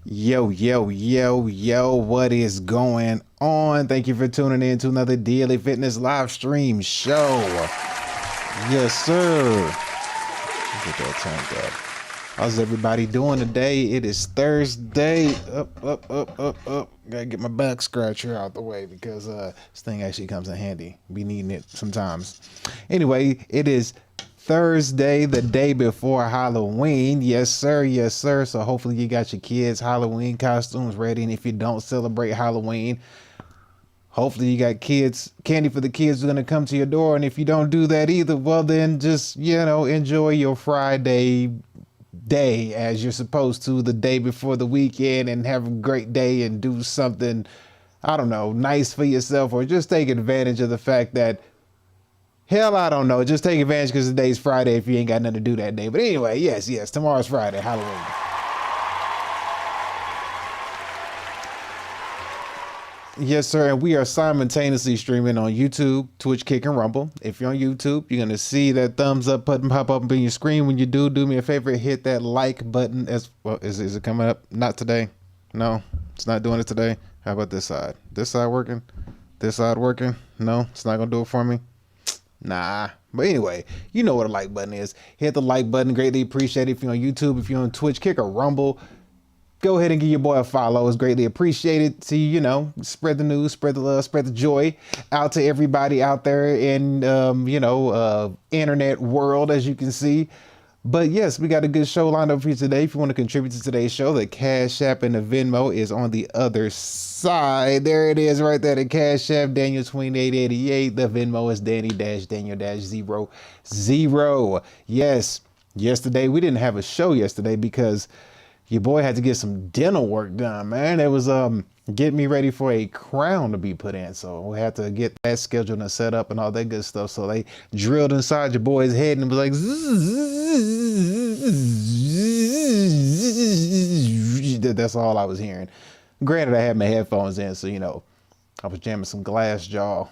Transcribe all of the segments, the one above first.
Yo, yo, yo, yo, what is going on? Thank you for tuning in to another daily fitness live stream show. Yes, sir. Get that turned up. How's everybody doing today? It is Thursday. Up. Gotta get my back scratcher out the way because this thing actually comes in handy. Be needing it sometimes. Anyway, it is Thursday, the day before Halloween. Yes, sir. Yes, sir. So hopefully you got your kids' Halloween costumes ready. And if you don't celebrate Halloween, hopefully you got candy for the kids who are going to come to your door. And if you don't do that either, well, then just, enjoy your Friday day as you're supposed to the day before the weekend and have a great day and do something, I don't know, nice for yourself, or just take advantage of the fact that, hell, I don't know, just take advantage because today's Friday if you ain't got nothing to do that day. But anyway, yes, tomorrow's Friday, Halloween. Yes, sir, and we are simultaneously streaming on YouTube, Twitch, Kick, and Rumble. If you're on YouTube, you're going to see that thumbs up button pop up on your screen. When you do me a favor, hit that like button. As well. Is it coming up? Not today. No, it's not doing it today. How about this side? This side working? This side working? No, it's not going to do it for me. Nah. But anyway, you know what a like button is. Hit the like button. Greatly appreciate it. If you're on YouTube, if you're on Twitch, Kick, or Rumble, go ahead and give your boy a follow. It's greatly appreciated. To, spread the news, spread the love, spread the joy out to everybody out there in, internet world, as you can see. But yes, we got a good show lined up for you today. If you want to contribute to today's show, the Cash App and the Venmo is on the other side. There it is right there. The Cash App, Daniel2888. The Venmo is Danny-Daniel-00. Yes, yesterday we didn't have a show yesterday because your boy had to get some dental work done, man. It was getting me ready for a crown to be put in. So we had to get that scheduled and set up and all that good stuff. So they drilled inside your boy's head and it was like, that's all I was hearing. Granted, I had my headphones in, so, I was jamming some glass jaw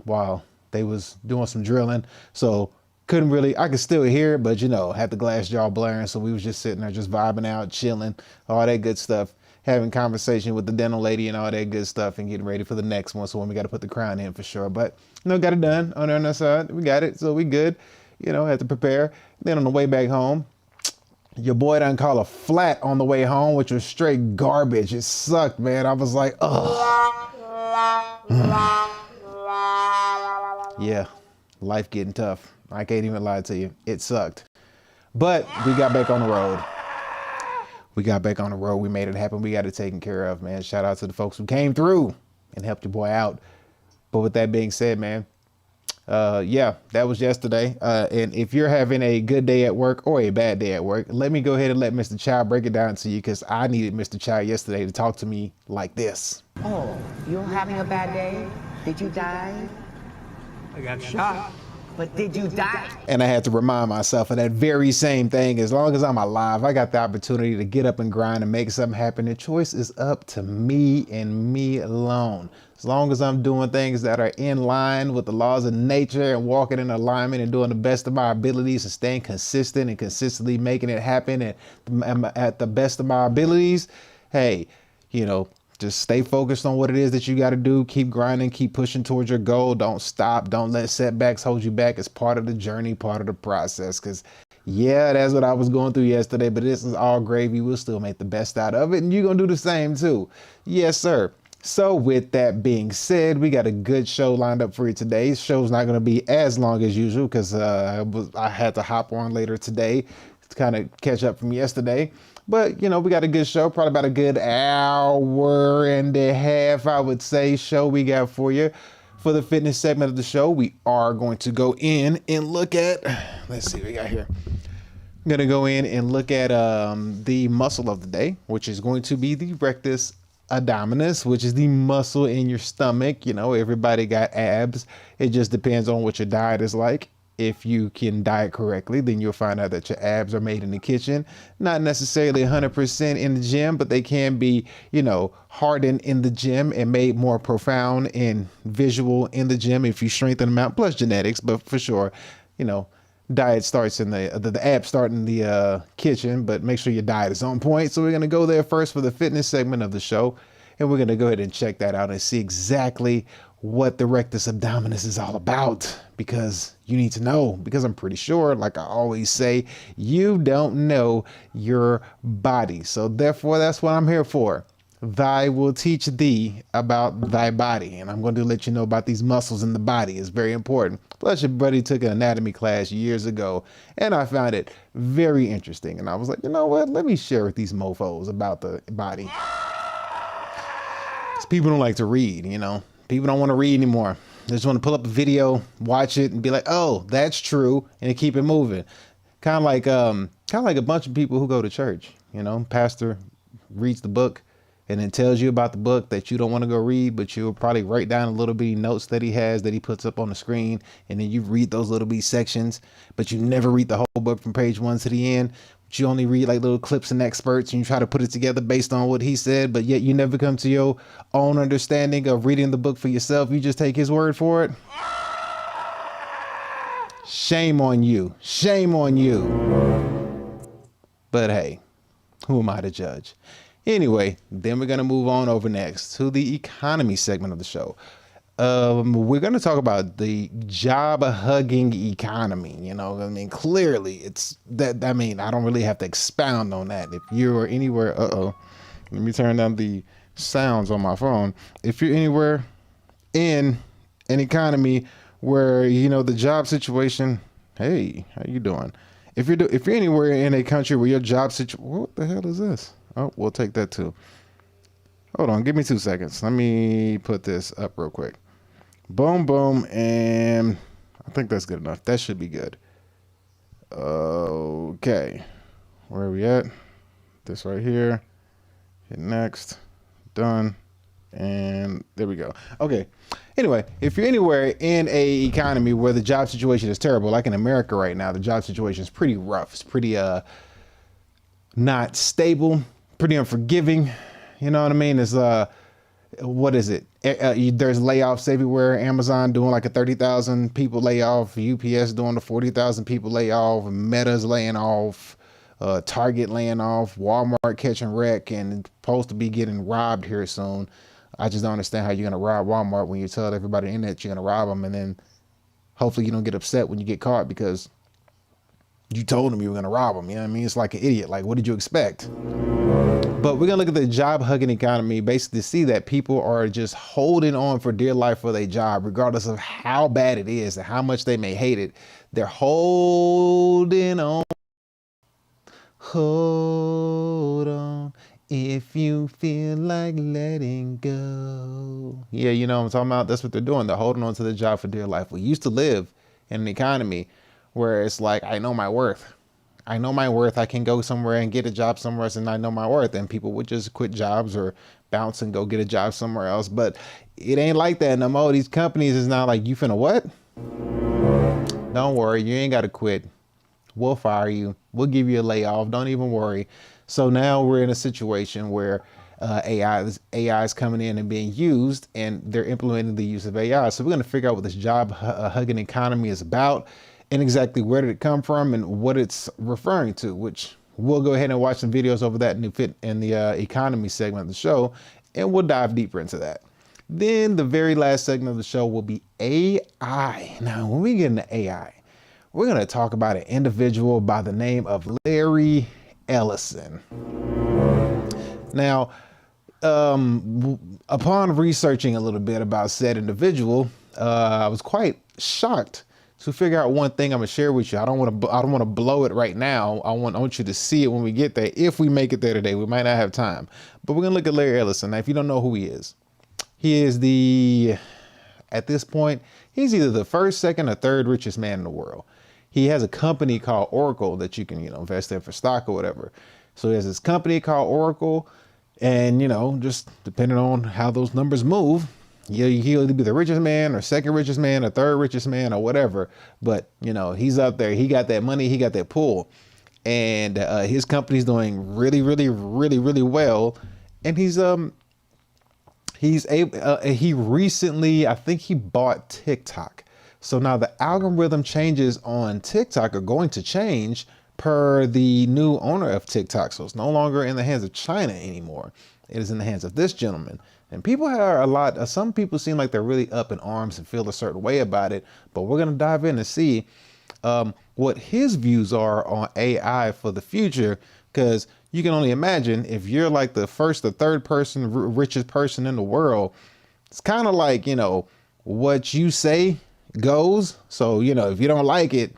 while they was doing some drilling. So couldn't really, I could still hear it, but had the glass jaw blaring. So we was just sitting there, just vibing out, chilling, all that good stuff, having conversation with the dental lady and all that good stuff and getting ready for the next one. So when we got to put the crown in for sure, but got it done on our side. We got it. So we good, had to prepare. Then on the way back home, your boy done call a flat on the way home, which was straight garbage. It sucked, man. I was like, ugh. Yeah, life getting tough. I can't even lie to you. It sucked. But we got back on the road. We made it happen. We got it taken care of, man. Shout out to the folks who came through and helped your boy out. But with that being said, man, that was yesterday. And if you're having a good day at work or a bad day at work, let me go ahead and let Mr. Child break it down to you because I needed Mr. Child yesterday to talk to me like this. Oh, you're having a bad day? Did you die? I got shot. But did you die? And I had to remind myself of that very same thing. As long as I'm alive, I got the opportunity to get up and grind and make something happen. The choice is up to me and me alone. As long as I'm doing things that are in line with the laws of nature and walking in alignment and doing the best of my abilities and staying consistent and consistently making it happen and at the best of my abilities, hey, just stay focused on what it is that you got to do. Keep grinding, keep pushing towards your goal. Don't stop. Don't let setbacks hold you back. It's part of the journey, part of the process. Because, that's what I was going through yesterday, but this is all gravy. We'll still make the best out of it, and you're going to do the same too. Yes, sir. So with that being said, we got a good show lined up for you today. Show's not going to be as long as usual because I had to hop on later today to kind of catch up from yesterday. But, we got a good show, probably about a good hour and a half, I would say, show we got for you. For the fitness segment of the show, we are going to go in and look at, let's see what we got here. I'm going to go in and look at the muscle of the day, which is going to be the rectus abdominis, which is the muscle in your stomach. Everybody got abs. It just depends on what your diet is like. If you can diet correctly, then you'll find out that your abs are made in the kitchen, not necessarily 100% in the gym, but they can be, hardened in the gym and made more profound and visual in the gym if you strengthen them out, plus genetics. But for sure, Diet starts in the app start in the kitchen, but make sure your diet is on point. So we're going to go there first for the fitness segment of the show. And we're going to go ahead and check that out and see exactly what the rectus abdominis is all about, because you need to know, because I'm pretty sure, like I always say, you don't know your body. So therefore, that's what I'm here for. Thy will teach thee about thy body. And I'm going to let you know about these muscles in the body. It's very important. Plus, your buddy took an anatomy class years ago, and I found it very interesting. And I was like, you know what? Let me share with these mofos about the body. People don't like to read, you know. People don't want to read anymore. They just want to pull up a video, watch it, and be like, "Oh, that's true," and keep it moving. Kind of like a bunch of people who go to church. You know, pastor reads the book and then tells you about the book that you don't want to go read, but you'll probably write down a little bitty notes that he has that he puts up on the screen, and then you read those little bitty sections, but you never read the whole book from page 1 to the end. You only read like little clips and experts, and you try to put it together based on what he said, but yet you never come to your own understanding of reading the book for yourself. You just take his word for it. Shame on you. Shame on you. But hey, who am I to judge? Anyway, then we're going to move on over next to the economy segment of the show. We're going to talk about the job hugging economy. You know, I mean, clearly it's that. I mean, I don't really have to expound on that. If you're anywhere, let me turn down the sounds on my phone. If you're anywhere in an economy where, you know, the job situation, hey, how you doing? If you're anywhere in a country where your job situation, what the hell is this? Oh, we'll take that too. Hold on, give me 2 seconds. Let me put this up real quick. Boom, boom, and I think that's good enough. That should be good. Okay, where are we at? This right here. Hit next. Done. And there we go. Okay. Anyway, if you're anywhere in a economy where the job situation is terrible, like in America right now, the job situation is pretty rough. It's pretty not stable, pretty unforgiving. You know what I mean? It's what is it? There's layoffs everywhere. Amazon doing like a 30,000 people layoff. UPS doing a 40,000 people layoff. Meta's laying off. Target laying off. Walmart catching wreck and supposed to be getting robbed here soon. I just don't understand how you're going to rob Walmart when you tell everybody on the internet you're going to rob them, and then hopefully you don't get upset when you get caught because you told them you were going to rob them. You know what I mean? It's like an idiot. Like, what did you expect? But we're going to look at the job hugging economy, basically to see that people are just holding on for dear life for their job, regardless of how bad it is and how much they may hate it. They're holding on. Hold on if you feel like letting go. Yeah, you know what I'm talking about? That's what they're doing. They're holding on to the job for dear life. We used to live in an economy where it's like, I know my worth. I know my worth. I can go somewhere and get a job somewhere else, and I know my worth. And people would just quit jobs or bounce and go get a job somewhere else. But it ain't like that no more. These companies is not like, you finna what? Don't worry. You ain't got to quit. We'll fire you. We'll give you a layoff. Don't even worry. So now we're in a situation where AI is coming in and being used, and they're implementing the use of AI. So we're going to figure out what this job hugging economy is about, and exactly where did it come from and what it's referring to, which we'll go ahead and watch some videos over that in the economy segment of the show, and we'll dive deeper into that. Then the very last segment of the show will be AI. Now, when we get into AI, we're going to talk about an individual by the name of Larry Ellison. Now, upon researching a little bit about said individual, I was quite shocked to figure out one thing I'm gonna share with you. I don't want to blow it right now. I want you to see it when we get there. If we make it there today, we might not have time, but we're gonna look at Larry Ellison. Now, if you don't know who he is at this point, he's either the first, second, or third richest man in the world. He has a company called Oracle that you can, invest in for stock or whatever. So he has this company called Oracle, and just depending on how those numbers move, he'll either be the richest man or second richest man or third richest man or whatever. But he's out there. He got that money. He got that pull, and his company's doing really, really, really, really well. And he recently, I think he bought TikTok So now the algorithm changes on TikTok are going to change per the new owner of TikTok. So it's no longer in the hands of China anymore. It is in the hands of this gentleman. And people are some people seem like they're really up in arms and feel a certain way about it. But we're going to dive in and see what his views are on AI for the future, because you can only imagine if you're like the first or third person, richest person in the world, it's kind of like, you know, what you say goes. So, you know, if you don't like it,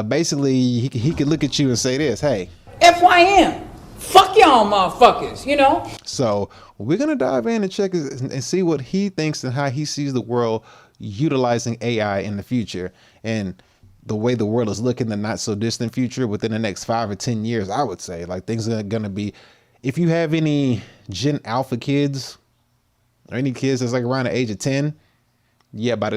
basically he could look at you and say this, hey, FYM, fuck y'all motherfuckers, you know? So we're going to dive in and check and see what he thinks and how he sees the world utilizing AI in the future, and the way the world is looking, the not so distant future within the next 5 or 10 years. I would say like things are going to be, if you have any Gen Alpha kids or any kids that's like around the age of 10, yeah, by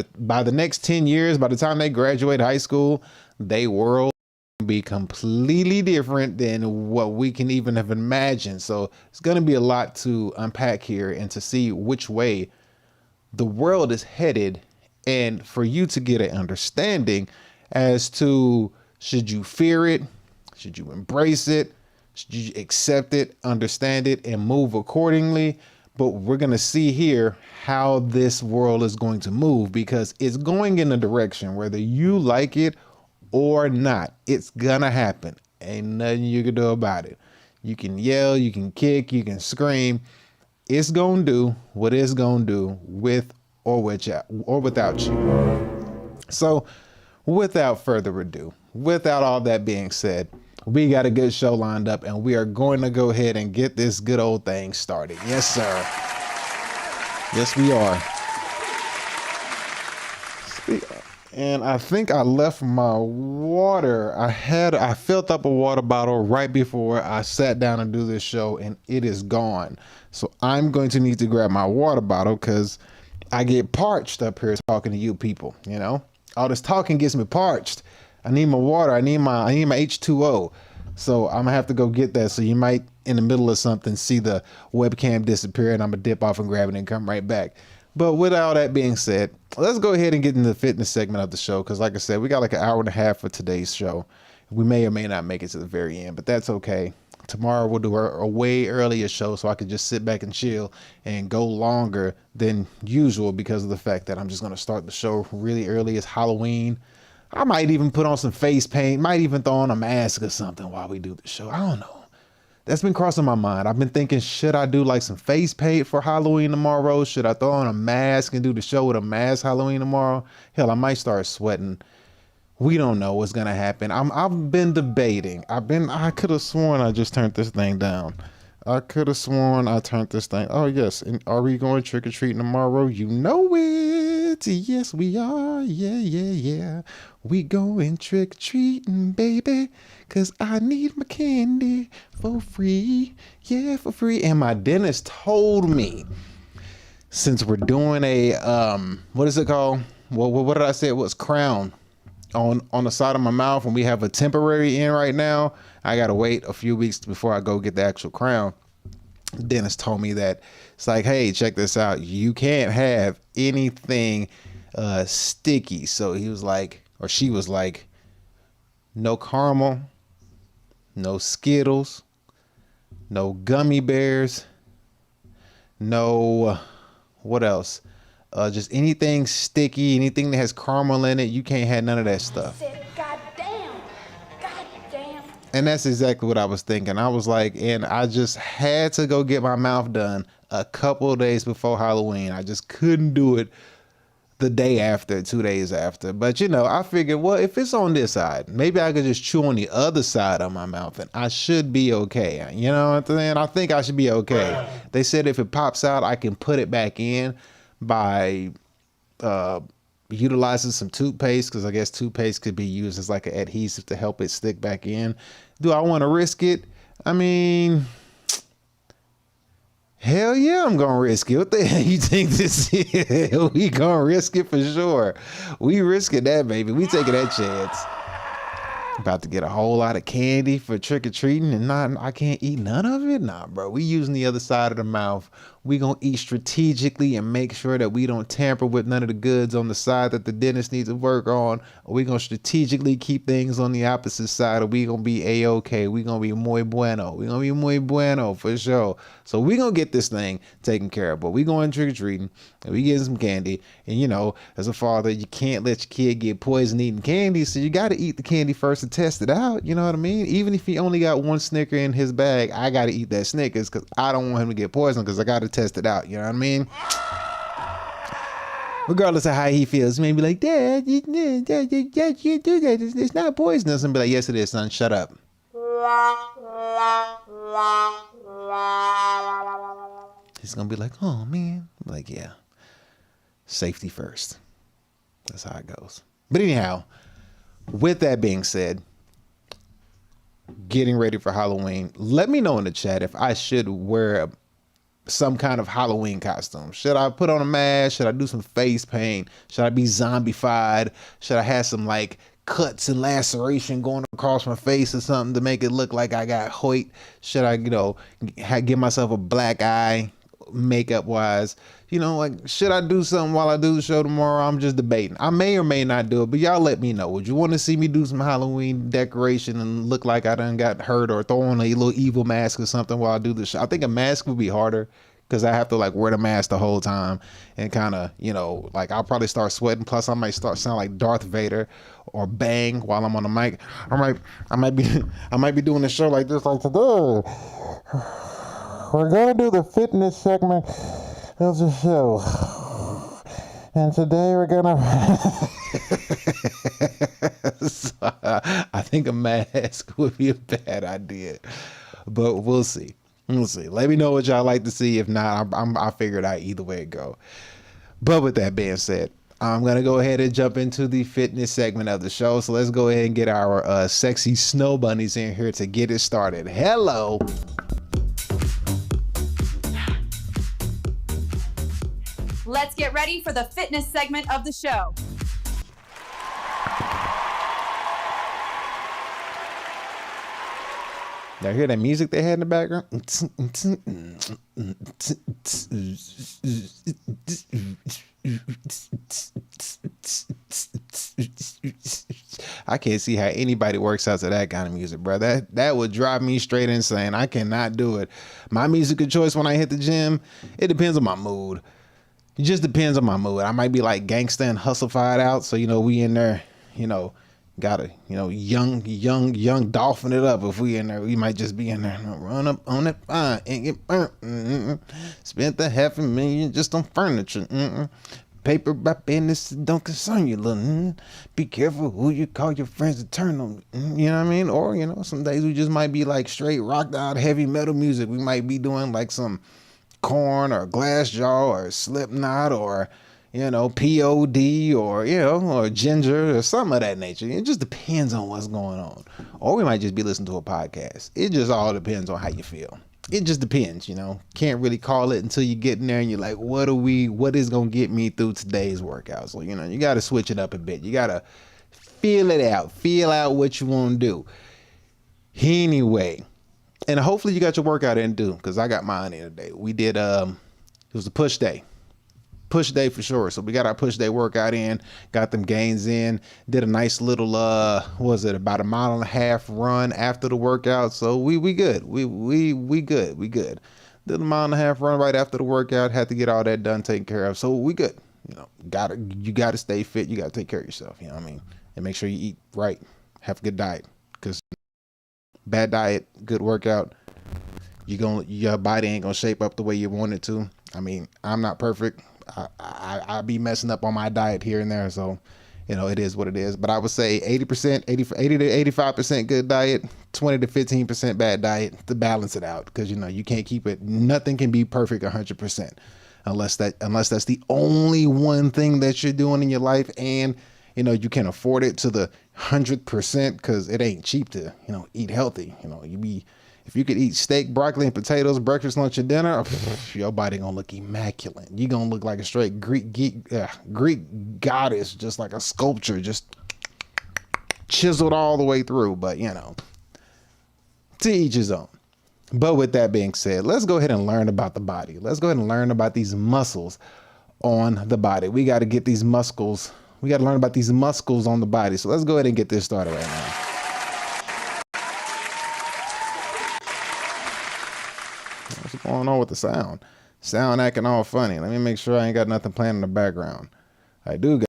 the next 10 years, by the time they graduate high school, they world will be completely different than what we can even have imagined. So it's going to be a lot to unpack here and to see which way the world is headed, and for you to get an understanding as to, should you fear it? Should you embrace it? Should you accept it, understand it, and move accordingly? But we're going to see here how this world is going to move, because it's going in a direction, whether you like it or not, it's going to happen. Ain't nothing you can do about it. You can yell, you can kick, you can scream. It's going to do what it's going to do with or without you. So without further ado, without all that being said, we got a good show lined up, and we are going to go ahead and get this good old thing started. Yes, sir. Yes, we are. And I think I left my water. I filled up a water bottle right before I sat down to do this show, and it is gone. So I'm going to need to grab my water bottle, because I get parched up here talking to you people. You know, all this talking gets me parched. I need my water. I need my H2O. So I'm gonna have to go get that. So you might, in the middle of something, see the webcam disappear, and I'm gonna dip off and grab it and come right back. But with all that being said, let's go ahead and get into the fitness segment of the show, because like I said, we got like an hour and a half for today's show. We may or may not make it to the very end, but that's okay. Tomorrow we'll do a way earlier show, so I could just sit back and chill and go longer than usual, because of the fact that I'm just going to start the show really early. It's Halloween. I might even put on some face paint, might even throw on a mask or something while we do the show. I don't know. That's been crossing my mind. I've been thinking, should I do like some face paint for Halloween tomorrow? Should I throw on a mask and do the show with a mask Halloween tomorrow? Hell, I might start sweating. We don't know what's gonna happen. I've been debating. I could have sworn I just turned this thing down. I could have sworn I turned this thing. Oh yes. And are we going trick or treating tomorrow? You know it. Yes, we are. Yeah. We going trick or treating, baby. 'Cause I need my candy for free. Yeah, for free. And my dentist told me, since we're doing a what is it called? What did I say? It was crown on the side of my mouth, and we have a temporary in right now. I gotta wait a few weeks before I go get the actual crown. Dentist told me that it's like, hey, check this out. You can't have anything sticky. So he was like, or she was like, no caramel, no Skittles, no gummy bears, no, what else? Just anything sticky, anything that has caramel in it. You can't have none of that stuff. God damn. And that's exactly what I was thinking. I was like, and I just had to go get my mouth done a couple of days before Halloween. I just couldn't do it the day after, 2 days after. But you know, I figured, well, if it's on this side, maybe I could just chew on the other side of my mouth and I should be okay. You know what I'm saying? I think I should be okay. They said if it pops out, I can put it back in by utilizing some toothpaste, because I guess toothpaste could be used as like an adhesive to help it stick back in. Do I want to risk it? I mean, hell yeah, I'm gonna risk it. What the hell you think this is? We gonna risk it for sure. We risking that, baby. We taking that chance. About to get a whole lot of candy for trick-or-treating and I can't eat none of it? Nah, bro. We using the other side of the mouth. We gonna eat strategically and make sure that we don't tamper with none of the goods on the side that the dentist needs to work on. We gonna strategically keep things on the opposite side, or we gonna be A-okay. We gonna be muy bueno. We gonna be muy bueno for sure. So we gonna get this thing taken care of. But we going trick-or-treating and we getting some candy. And you know, as a father, you can't let your kid get poisoned eating candy, so you gotta eat the candy first to test it out. You know what I mean? Even if he only got one Snicker in his bag, I gotta eat that Snickers because I don't want him to get poisoned, because I gotta test it out. You know what I mean? Regardless of how he feels, he may be like, Dad, you do that. It's not poisonous. And be like, yes, it is, son. Shut up. He's gonna be like, oh man. I'm like, yeah. Safety first. That's how it goes. But anyhow, with that being said, getting ready for Halloween, let me know in the chat if I should wear some kind of Halloween costume. Should I put on a mask? Should I do some face paint? Should I be zombified? Should I have some like cuts and laceration going across my face or something to make it look like I got Hoyt? Should I, give myself a black eye makeup wise? Like, should I do something while I do the show tomorrow? I'm just debating. I may or may not do it, but y'all let me know. Would you want to see me do some Halloween decoration and look like I done got hurt, or throw on a little evil mask or something while I do the show? I think a mask would be harder because I have to like wear the mask the whole time and kind of, like I'll probably start sweating. Plus I might start sound like Darth Vader or Bang while I'm on the mic. I might be doing the show like this, like today. We're gonna do the fitness segment of the show, and today we're gonna so, I think a mask would be a bad idea, but we'll see. Let me know what y'all like to see. If not, I figured out either way it go. But with that being said, I'm gonna go ahead and jump into the fitness segment of the show. So let's go ahead and get our sexy snow bunnies in here to get it started. Hello. Let's get ready for the fitness segment of the show. Y'all hear that music they had in the background? I can't see how anybody works out to that kind of music, bro. That would drive me straight insane. I cannot do it. My music of choice when I hit the gym, it depends on my mood. It just depends on my mood. I might be like gangsta and hustlefied out. So, we in there, gotta, young dolphin it up. If we in there, we might just be in there, run up on that fine and get burnt. Spent the $500,000 just on furniture. Paper by business don't concern you, little. Be careful who you call your friends to turn on. You know what I mean? Or, some days we just might be like straight rocked out heavy metal music. We might be doing like some Korn or Glassjaw or Slipknot or POD or Ginger or something of that nature. It just depends on what's going on. Or we might just be listening to a podcast. It just all depends on how you feel. It just depends, Can't really call it until you get in there and you're like, what is gonna get me through today's workout? So you gotta switch it up a bit. You gotta feel it out. Feel out what you want to do. Anyway. And hopefully you got your workout in too, because I got mine in today. We did, it was a push day. Push day for sure. So we got our push day workout in, got them gains in, did a nice little, about 1.5 mile run after the workout. So we good. We good. Did a 1.5 mile run right after the workout, had to get all that done, taken care of. So we good. You gotta stay fit. You gotta take care of yourself. You know what I mean? And make sure you eat right. Have a good diet, because bad diet, good workout, your body ain't gonna shape up the way you want it to. I mean, I'm not perfect. I be messing up on my diet here and there, so it is what it is. But I would say 80 to 85% good diet, 20 to 15% bad diet to balance it out, because you can't keep it. Nothing can be perfect 100%, unless that's the only one thing that you're doing in your life, and you can afford it to the 100%, because it ain't cheap to, eat healthy. If you could eat steak, broccoli, and potatoes, breakfast, lunch, and dinner, your body gonna look immaculate. You gonna look like a straight Greek goddess, just like a sculpture, just chiseled all the way through, but to each his own. But with that being said, let's go ahead and learn about the body. Let's go ahead and learn about these muscles on the body. We got to get these muscles. We got to learn about these muscles on the body. So let's go ahead and get this started right now. What's going on with the sound? Sound acting all funny. Let me make sure I ain't got nothing playing in the background. I do got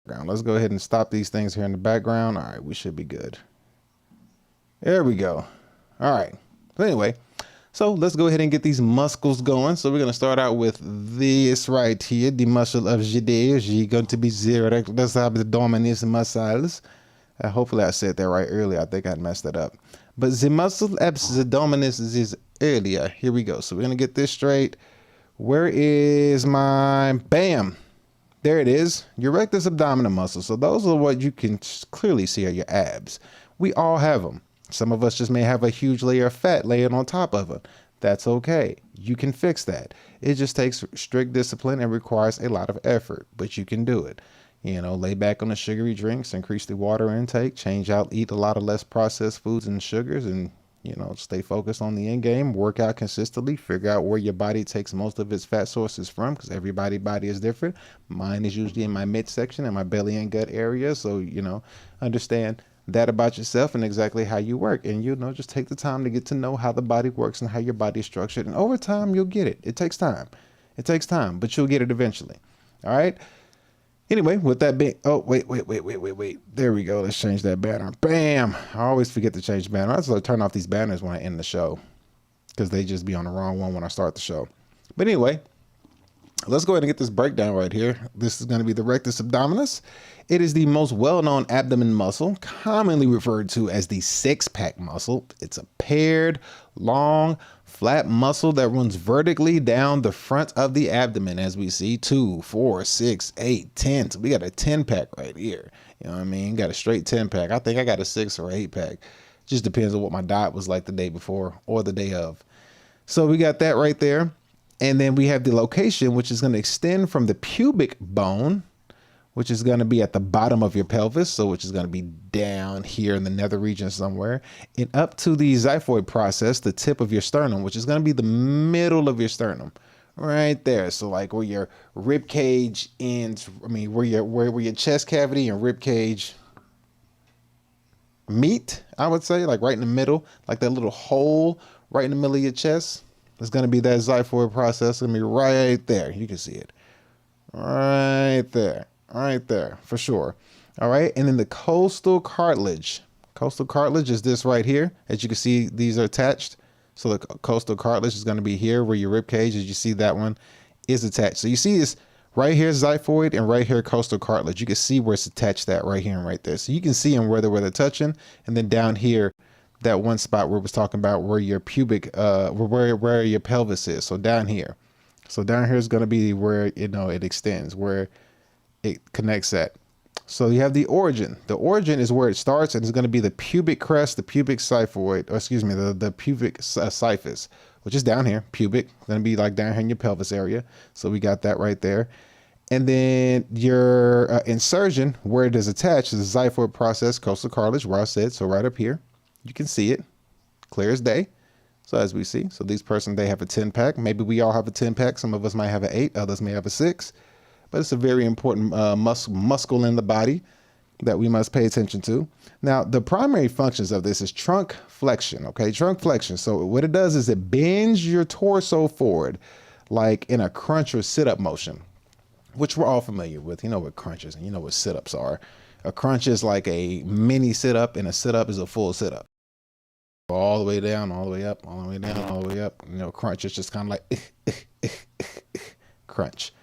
background. Let's go ahead and stop these things here in the background. All right, we should be good. There we go. All right. But anyway, so let's go ahead and get these muscles going. So we're going to start out with this right here, the muscle of Jide. Going to be zero. That's abdominis muscles. Hopefully I said that right earlier. I think I messed that up. But the muscle abdominis is earlier. Here we go. So we're going to get this straight. Where is my, bam. There it is. Your rectus abdominal muscle. So those are what you can clearly see are your abs. We all have them. Some of us just may have a huge layer of fat laying on top of it. That's okay. You can fix that. It just takes strict discipline and requires a lot of effort, but you can do it. Lay back on the sugary drinks, increase the water intake, eat a lot of less processed foods and sugars, and, stay focused on the end game, work out consistently, figure out where your body takes most of its fat sources from, because everybody's body is different. Mine is usually in my midsection and my belly and gut area. So, understand that about yourself and exactly how you work, and just take the time to get to know how the body works and how your body is structured, and over time you'll get it. It takes time, but you'll get it eventually. All right, anyway, with that being, oh wait, there we go. Let's change that banner. Bam. I always forget to change banner. I also turn off these banners when I end the show because they just be on the wrong one when I start the show. But anyway, let's go ahead and get this breakdown right here. This is going to be the rectus abdominis. It is the most well-known abdomen muscle, commonly referred to as the six-pack muscle. It's a paired, long, flat muscle that runs vertically down the front of the abdomen, as we see 2, 4, 6, 8, 10. So we got a 10-pack right here. You know what I mean? Got a straight 10-pack. I think I got a 6 or 8-pack. Just depends on what my diet was like the day before or the day of. So we got that right there. And then we have the location, which is going to extend from the pubic bone, which is going to be at the bottom of your pelvis. So which is going to be down here in the nether region somewhere, and up to the xiphoid process, the tip of your sternum, which is going to be the middle of your sternum right there. So like where your rib cage ends, where your chest cavity and rib cage meet, I would say, like right in the middle, like that little hole right in the middle of your chest. It's going to be that xiphoid process. It's going to be right there. You can see it right there for sure. All right. And then the costal cartilage is this right here. As you can see, these are attached. So the costal cartilage is going to be here where your rib cage, as you see, that one is attached. So you see this right here, xiphoid, and right here, costal cartilage. You can see where it's attached, that right here and right there. So you can see them where they're touching. And then down here, that one spot where it was talking about where your pubic, where your pelvis is. So down here. So down here is going to be where, it extends, where it connects at. So you have the origin. The origin is where it starts, and it's going to be the pubic crest, the pubic xiphoid, or excuse me, the pubic syphus, which is down here. Pubic, going to be like down here in your pelvis area. So we got that right there. And then your insertion, where it is attached, is the xiphoid process, costal cartilage, where I said, so right up here. You can see it clear as day. So as we see, so these person, they have a 10-pack. Maybe we all have a 10-pack. Some of us might have an 8, others may have a 6. But it's a very important muscle in the body that we must pay attention to. Now, the primary functions of this is trunk flexion, okay? Trunk flexion. So what it does is it bends your torso forward like in a crunch or sit-up motion, which we're all familiar with. You know what crunches and you know what sit-ups are. A crunch is like a mini sit-up, and a sit-up is a full sit-up. All the way down, all the way up, all the way down, all the way up. Crunch is just kind of like crunch.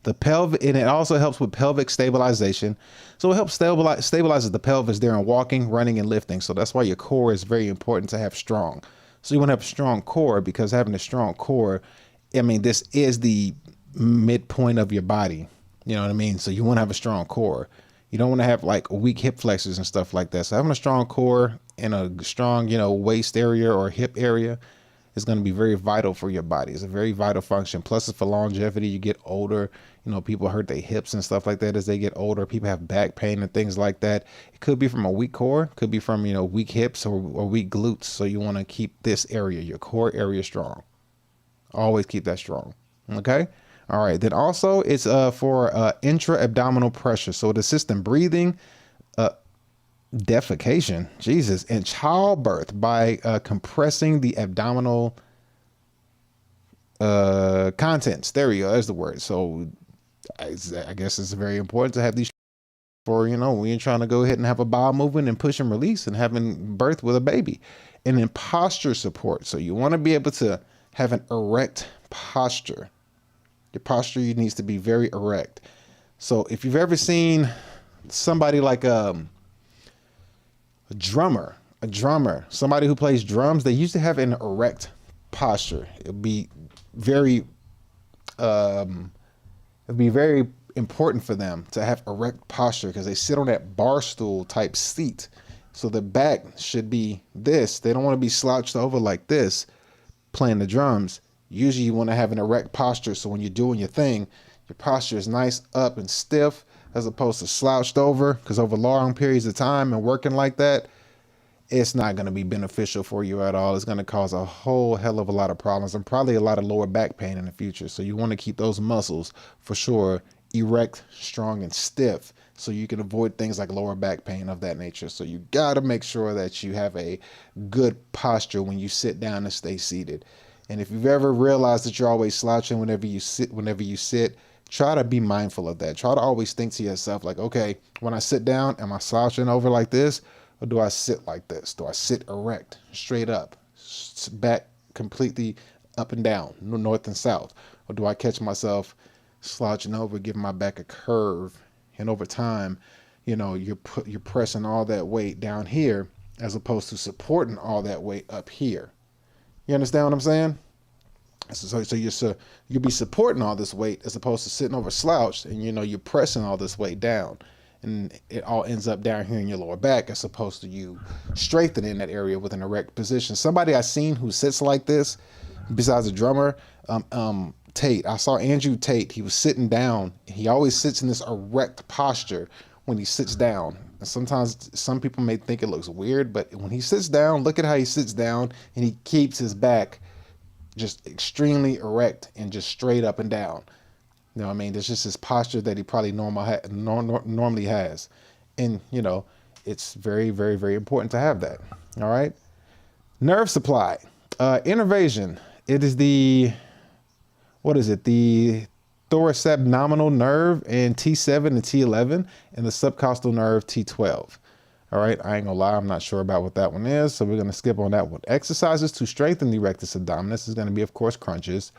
The pelvic, and it also helps with pelvic stabilization. So it helps stabilizes the pelvis during walking, running, and lifting. So that's why your core is very important to have strong. So you want to have a strong core, because having a strong core, this is the midpoint of your body. You know what I mean? So you want to have a strong core. You don't want to have like weak hip flexors and stuff like that. So having a strong core and a strong, waist area or hip area is going to be very vital for your body. It's a very vital function. Plus, it's for longevity. You get older, people hurt their hips and stuff like that as they get older. People have back pain and things like that. It could be from a weak core, could be from, weak hips or weak glutes. So you want to keep this area, your core area, strong. Always keep that strong. Okay. All right. Then also it's for intra-abdominal pressure. So it assists in breathing, defecation, Jesus, and childbirth by compressing the abdominal contents. There you go. There's the word. So I guess it's very important to have these for, when you're trying to go ahead and have a bowel movement and push and release and having birth with a baby. And then posture support. So you want to be able to have an erect posture. Your posture needs to be very erect. So if you've ever seen somebody like a drummer, somebody who plays drums, they used to have an erect posture. It'd be very important for them to have erect posture because they sit on that bar stool type seat. So the back should be this. They don't want to be slouched over like this playing the drums. Usually you want to have an erect posture. So when you're doing your thing, your posture is nice up and stiff as opposed to slouched over, because over long periods of time and working like that, it's not going to be beneficial for you at all. It's going to cause a whole hell of a lot of problems and probably a lot of lower back pain in the future. So you want to keep those muscles for sure erect, strong, and stiff so you can avoid things like lower back pain of that nature. So you got to make sure that you have a good posture when you sit down and stay seated. And if you've ever realized that you're always slouching whenever you sit, try to be mindful of that. Try to always think to yourself like, okay, when I sit down, am I slouching over like this? Or do I sit like this? Do I sit erect, straight up, back completely up and down, north and south? Or do I catch myself slouching over, giving my back a curve? And over time, you're pressing all that weight down here as opposed to supporting all that weight up here. You understand what I'm saying? So you'll be supporting all this weight as opposed to sitting over slouched, and you're pressing all this weight down, and it all ends up down here in your lower back as opposed to you strengthening that area with an erect position. Somebody I seen who sits like this, besides a drummer, Tate. I saw Andrew Tate. He was sitting down. He always sits in this erect posture when he sits down. And sometimes some people may think it looks weird, but when he sits down, look at how he sits down, and he keeps his back just extremely erect and just straight up and down. You know what I mean? There's just this posture that he probably normally has. And, it's very, very, very important to have that. All right. Nerve supply, innervation. It is the thoracoabdominal nerve and T7 and T11 and the subcostal nerve T12. All right. I ain't gonna lie. I'm not sure about what that one is. So we're going to skip on that one. Exercises to strengthen the rectus abdominis is going to be, of course, crunches,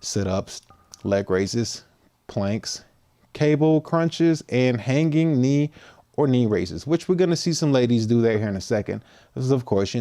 sit-ups, leg raises, planks, cable crunches, and hanging knee or knee raises, which we're going to see some ladies do there here in a second. This is, of course,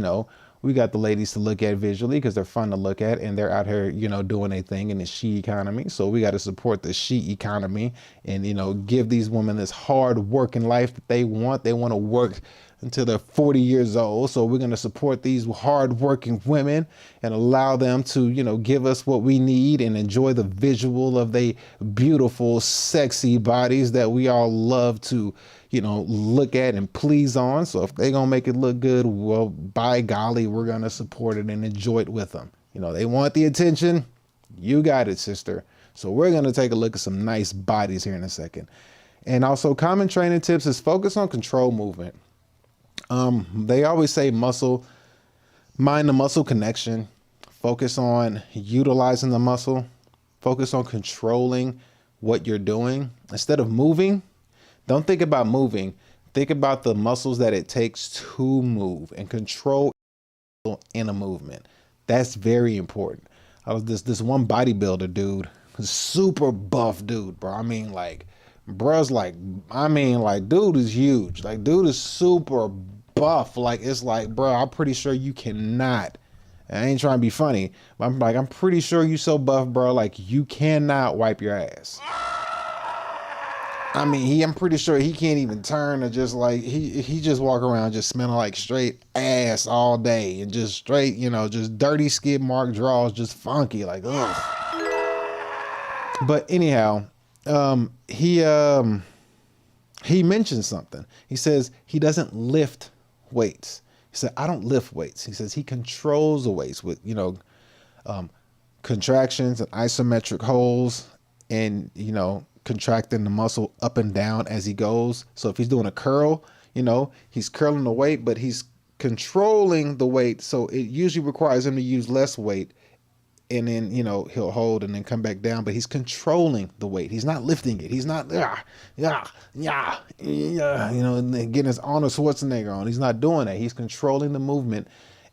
we got the ladies to look at visually because they're fun to look at and they're out here, doing a thing in the she economy. So we got to support the she economy and, give these women this hard working life that they want. They want to work until they're 40 years old. So we're going to support these hard working women and allow them to, give us what we need and enjoy the visual of their beautiful, sexy bodies that we all love to, look at and please on. So if they're going to make it look good, well, by golly, we're going to support it and enjoy it with them. They want the attention. You got it, sister. So we're going to take a look at some nice bodies here in a second. And also common training tips is focus on control movement. They always say mind the muscle connection, focus on utilizing the muscle, focus on controlling what you're doing instead of moving. Don't think about moving. Think about the muscles that it takes to move and control in a movement. That's very important. I was this one bodybuilder dude, super buff dude, bro. Dude is huge. Like, dude is super buff. Like, it's like, bro, I'm pretty sure you cannot. I ain't trying to be funny, but I'm pretty sure you so buff, bro. Like, you cannot wipe your ass. I mean, I'm pretty sure he can't even turn or just like he just walk around just smelling like straight ass all day and just straight, you know, just dirty skid mark draws, just funky, like ugh. But anyhow, he mentioned something. He says he doesn't lift weights. He said, I don't lift weights. He says he controls the weights with, you know, contractions and isometric holds and, you know, contracting the muscle up and down as he goes. So if he's doing a curl, you know, he's curling the weight, but he's controlling the weight. So it usually requires him to use less weight. And then, you know, he'll hold and then come back down, but he's controlling the weight. He's not lifting it. He's not, you know, and then getting his Arnold Schwarzenegger on. He's not doing that. He's controlling the movement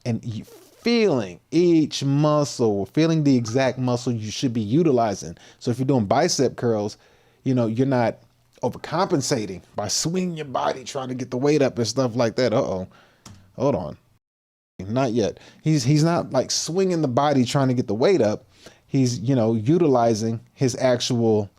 and feeling each muscle, feeling the exact muscle you should be utilizing. So if you're doing bicep curls, you know, you're not overcompensating by swinging your body, trying to get the weight up and stuff like that. Uh-oh, hold on. Not yet. He's not like swinging the body trying to get the weight up. He's, you know, utilizing his actual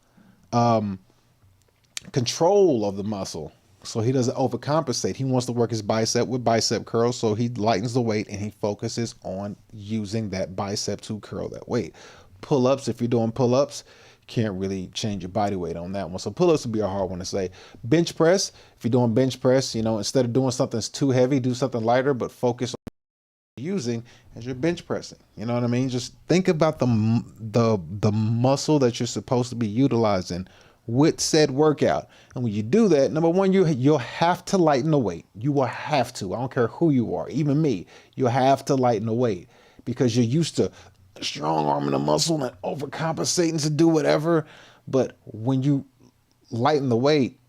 control of the muscle. So he doesn't overcompensate. He wants to work his bicep with bicep curls. So he lightens the weight and he focuses on using that bicep to curl that weight. Pull-ups, if you're doing pull-ups, can't really change your body weight on that one. So pull-ups would be a hard one to say. Bench press, if you're doing bench press, you know, instead of doing something that's too heavy, do something lighter, but focus on using as you're bench pressing. You know what I mean? Just think about the muscle that you're supposed to be utilizing with said workout. And when you do that, number one, you'll have to lighten the weight. You will have to. I don't care who you are, even me. You'll have to lighten the weight because you're used to strong arming the muscle and overcompensating to do whatever. But when you lighten the weight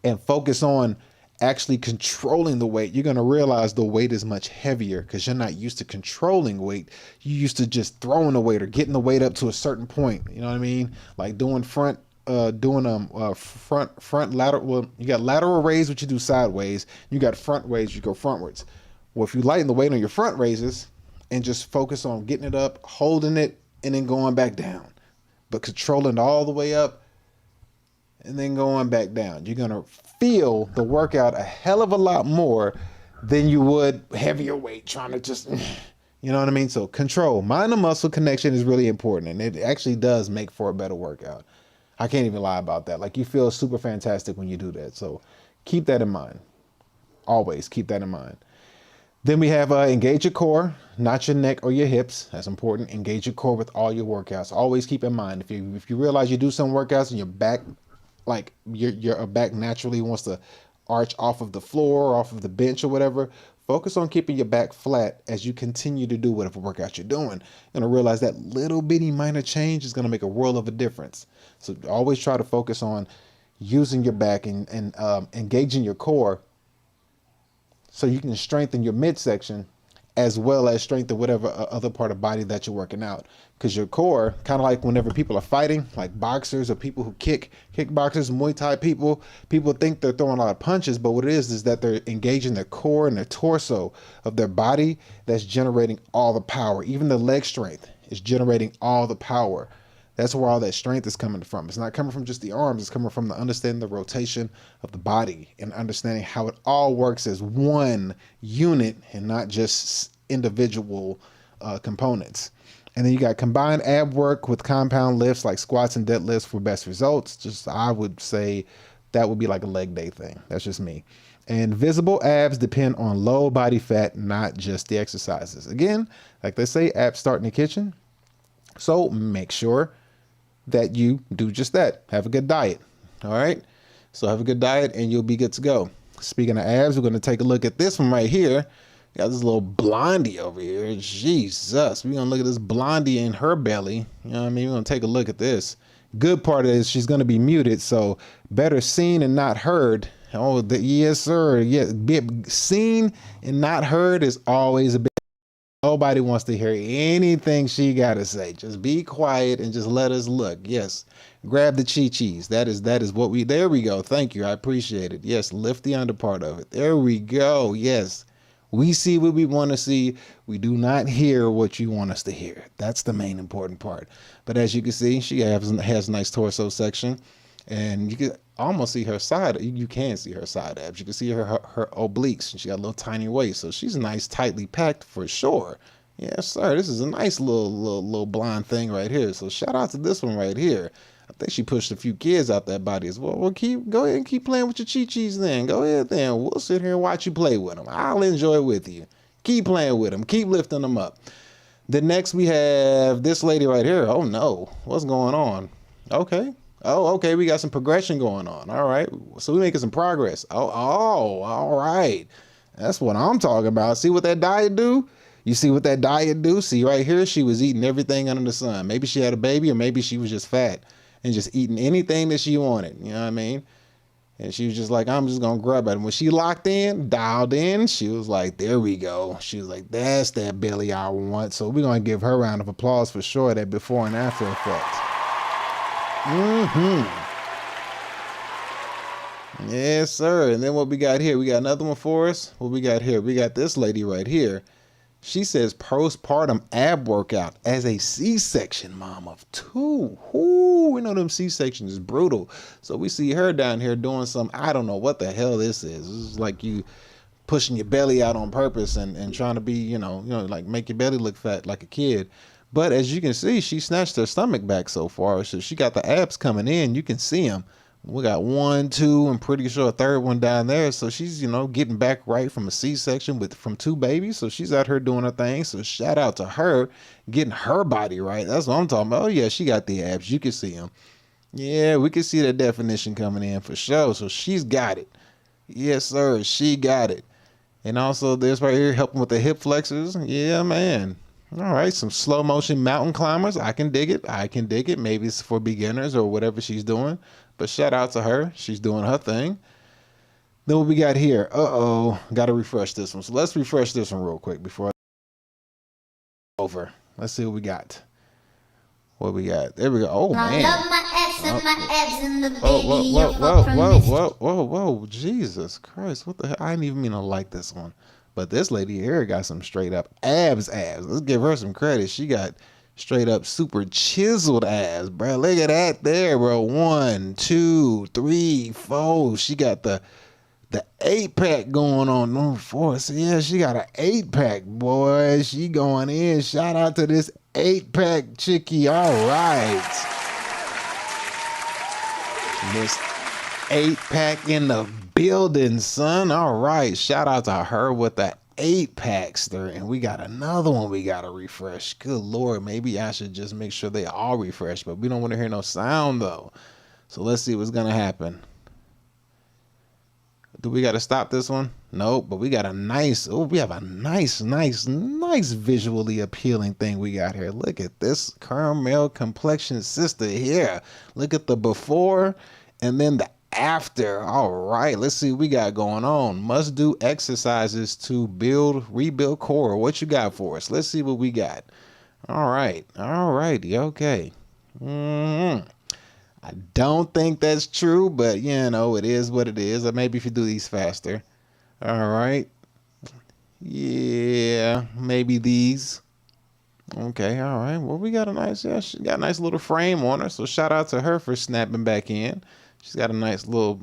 and focus on actually controlling the weight, you're going to realize the weight is much heavier because you're not used to controlling weight. You're used to just throwing the weight or getting the weight up to a certain point. You know what I mean? Like doing front lateral. Well, you got lateral raise, which you do sideways. You got front raise, you go frontwards. Well, if you lighten the weight on your front raises and just focus on getting it up, holding it, and then going back down, but controlling all the way up and then going back down, you're going to feel the workout a hell of a lot more than you would heavier weight trying to just, you know what I mean? So control, mind to muscle connection is really important. And it actually does make for a better workout. I can't even lie about that. Like you feel super fantastic when you do that. So keep that in mind. Always keep that in mind. Then we have engage your core, not your neck or your hips. That's important. Engage your core with all your workouts. Always keep in mind, if you realize you do some workouts and your back, like your back naturally wants to arch off of the floor, off of the bench or whatever, focus on keeping your back flat as you continue to do whatever workout you're doing. You're gonna realize that little bitty minor change is gonna make a world of a difference. So always try to focus on using your back and engaging your core so you can strengthen your midsection as well as strengthen whatever other part of body that you're working out. Because your core, kind of like whenever people are fighting, like boxers or people who kickboxers, Muay Thai people think they're throwing a lot of punches, but what it is that they're engaging their core and their torso of their body that's generating all the power. Even the leg strength is generating all the power. That's where all that strength is coming from. It's not coming from just the arms. It's coming from the understanding the rotation of the body and understanding how it all works as one unit and not just individual components. And then you got combined ab work with compound lifts like squats and deadlifts for best results. Just, I would say that would be like a leg day thing. That's just me. And visible abs depend on low body fat, not just the exercises. Again, like they say, abs start in the kitchen. So make sure that you do just that. Have a good diet. All right. So have a good diet and you'll be good to go. Speaking of abs, we're going to take a look at this one right here. Got this little blondie over here. Jesus. We're going to look at this blondie in her belly. You know what I mean? We're going to take a look at this. Good part is she's going to be muted. So better seen and not heard. Oh, yes, sir. Yeah, seen and not heard is always a bit. Nobody wants to hear anything she got to say. Just be quiet and just let us look. Yes. Grab the chi-chis. That is what we, there we go. Thank you. I appreciate it. Yes. Lift the under part of it. There we go. Yes. We see what we want to see. We do not hear what you want us to hear. That's the main important part. But as you can see, she has a nice torso section. And almost see her side. You can see her side abs. You can see her obliques. And she got a little tiny waist. So she's nice, tightly packed for sure. Yes, sir. This is a nice little blonde thing right here. So shout out to this one right here. I think she pushed a few kids out that body as well. Well, go ahead and keep playing with your chi-chis then. Go ahead then. We'll sit here and watch you play with them. I'll enjoy it with you. Keep playing with them. Keep lifting them up. Then next we have this lady right here. Oh no, what's going on? Okay. Oh, okay. We got some progression going on. All right. So we're making some progress. Oh, all right. That's what I'm talking about. See what that diet do? You see what that diet do? See right here, she was eating everything under the sun. Maybe she had a baby, or maybe she was just fat and just eating anything that she wanted. You know what I mean? And she was just like, I'm just going to grab it. And when she locked in, dialed in, she was like, there we go. She was like, that's that belly I want. So we're going to give her a round of applause for sure, that before and after effect. Yes, sir. And then what we got here? We got another one for us. What we got here? We got this lady right here. She says postpartum ab workout as a C-section mom of 2. Ooh, we know them C-sections is brutal. So we see her down here doing some, I don't know what the hell this is. This is like you pushing your belly out on purpose and trying to be, you know, like make your belly look fat like a kid. But as you can see, she snatched her stomach back so far. So she got the abs coming in. You can see them. We got 1, 2, I'm pretty sure a third one down there. So she's, getting back right from a C-section from 2 babies. So she's out here doing her thing. So shout out to her getting her body right. That's what I'm talking about. Oh yeah, she got the abs. You can see them. Yeah, we can see that definition coming in for sure. So she's got it. Yes, sir. She got it. And also this right here helping with the hip flexors. Yeah, man. All right, some slow motion mountain climbers. I can dig it. I can dig it. Maybe it's for beginners or whatever she's doing. But shout out to her. She's doing her thing. Then what we got here? Got to refresh this one. So let's refresh this one real quick before over. Let's see what we got. What we got? There we go. Oh man. Whoa. Jesus Christ. What the hell? I didn't even mean to like this one. But this lady here got some straight up abs. Let's give her some credit. She got straight up super chiseled abs, bro. Look at that there, bro. 1, 2, 3, 4. She got the 8-pack going on. No 4. So yeah, she got an 8-pack, boy. She going in. Shout out to this 8-pack chickie. All right. This 8-pack in the building, son. All right. Shout out to her with the 8-packs there. And we got another one we got to refresh. Good Lord. Maybe I should just make sure they all refresh, but we don't want to hear no sound though. So let's see what's going to happen. Do we got to stop this one? Nope. But we got a nice, we have a nice visually appealing thing we got here. Look at this caramel complexion sister here. Look at the before and then the after. All right, let's see what we got going on. Must do exercises to rebuild core. What you got for us? Let's see what we got. All righty, okay. I don't think that's true, but it is what it is. Or maybe if you do these faster. All right. Yeah, maybe these. Okay, all right. Well, we got she got a nice little frame on her. So shout out to her for snapping back in. She's got a nice little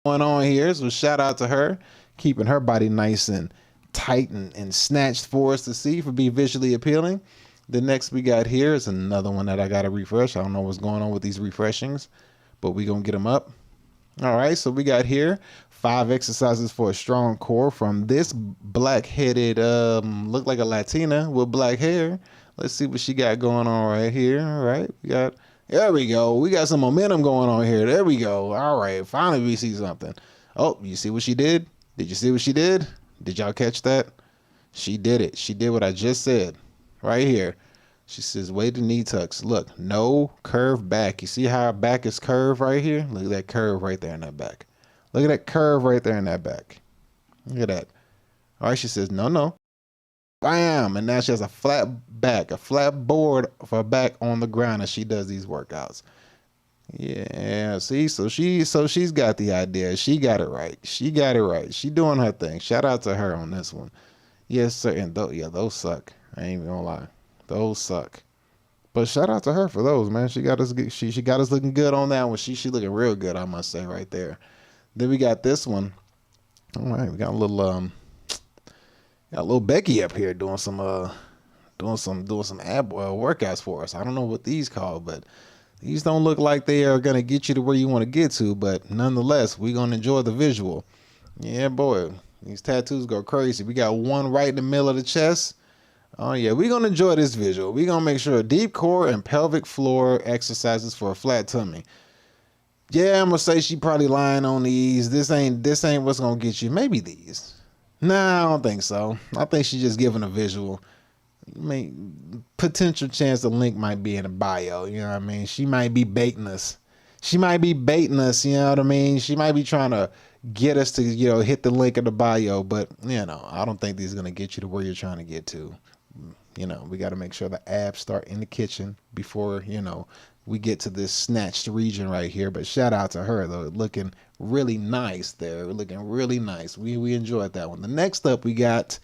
going on here. So shout out to her, keeping her body nice and tight and snatched for us to see, for be visually appealing. The next we got here is another one that I got to refresh. I don't know what's going on with these refreshings, but we going to get them up. All right, so we got here 5 exercises for a strong core from this black-headed, look like a Latina with black hair. Let's see what she got going on right here. All right, there we go. We got some momentum going on here. There we go. All right, finally we see something. Oh, you see what she did? Did you see what she did? Did y'all catch that? She did it. She did what I just said. Right here. She says, weight to knee tucks. Look, no curve back. You see how her back is curved right here? Look at that curve right there in that back. Look at that curve right there in that back. Look at that. All right, she says, no. Bam. And now she has a flat back, a flat board for her back on the ground as she does these workouts. Yeah, see, so she's got the idea. She got it right. She doing her thing. Shout out to her on this one. Yes, sir. And those suck. I ain't even gonna lie. Those suck. But shout out to her for those, man. She got us she got us looking good on that one. She looking real good, I must say, right there. Then we got this one. All right, we got a little Becky up here doing some ab workouts for us. I don't know what these called, but these don't look like they are gonna get you to where you want to get to, but nonetheless, we're gonna enjoy the visual. Yeah, boy, these tattoos go crazy. We got one right in the middle of the chest. Oh yeah, we're gonna enjoy this visual. We're gonna make sure deep core and pelvic floor exercises for a flat tummy. Yeah, I'm gonna say she probably lying on these. This ain't what's gonna get you. Maybe these. Nah, I don't think so. I think she's just giving a visual. I mean, potential chance the link might be in the bio. You know what I mean? She might be baiting us. You know what I mean? She might be trying to get us to, hit the link in the bio. But, I don't think these are going to get you to where you're trying to get to. We got to make sure the abs start in the kitchen before, we get to this snatched region right here. But shout out to her, though. Looking really nice there. Looking really nice. We enjoyed that one. The next up we got,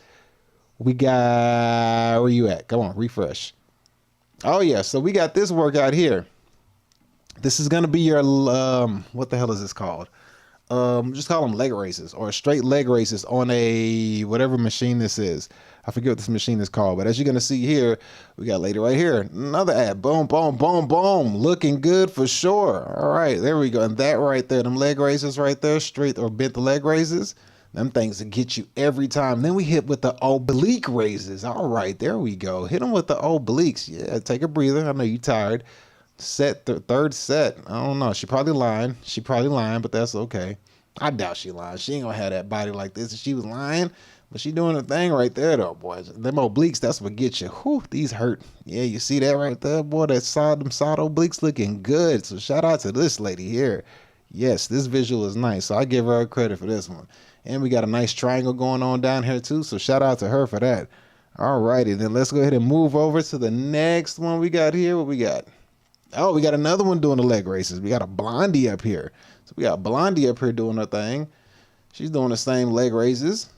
where you at? Come on, refresh. Oh yeah, so we got this workout here. This is gonna be your what the hell is this called? Just call them leg raises or straight leg raises on a whatever machine this is. I forget what this machine is called, but as you're gonna see here, we got lady right here, another ad. Boom, boom, boom, boom. Looking good for sure. All right, there we go. And that right there, them leg raises right there, straight or bent leg raises. Them things that get you every time. Then we hit with the oblique raises. All right, there we go. Hit them with the obliques. Yeah, take a breather. I know you're tired. Third set. I don't know. She probably lying, but that's okay. I doubt she lying. She ain't gonna have that body like this if she was lying. But she doing a thing right there, though, boys. Them obliques, that's what gets you. Whew, these hurt. Yeah, you see that right there, boy? Them side obliques looking good. So shout out to this lady here. Yes, this visual is nice. So I give her credit for this one. And we got a nice triangle going on down here too. So shout out to her for that. All righty, then let's go ahead and move over to the next one we got here. What we got? Oh, we got another one doing the leg races. We got a Blondie up here. So we got Blondie up here doing her thing. She's doing the same leg raises.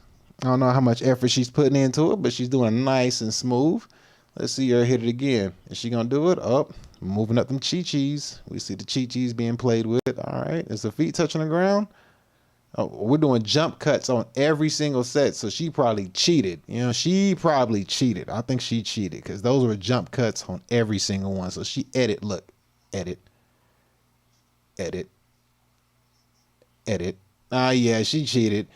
I don't know how much effort she's putting into it, but she's doing it nice and smooth. Let's see her hit it again. Is she gonna do it? Up, moving up them chi-chis. We see the chi-chis being played with. All right, is the feet touching the ground? Oh, we're doing jump cuts on every single set, so she probably cheated. She probably cheated. I think she cheated because those were jump cuts on every single one. So she edit. Yeah, she cheated.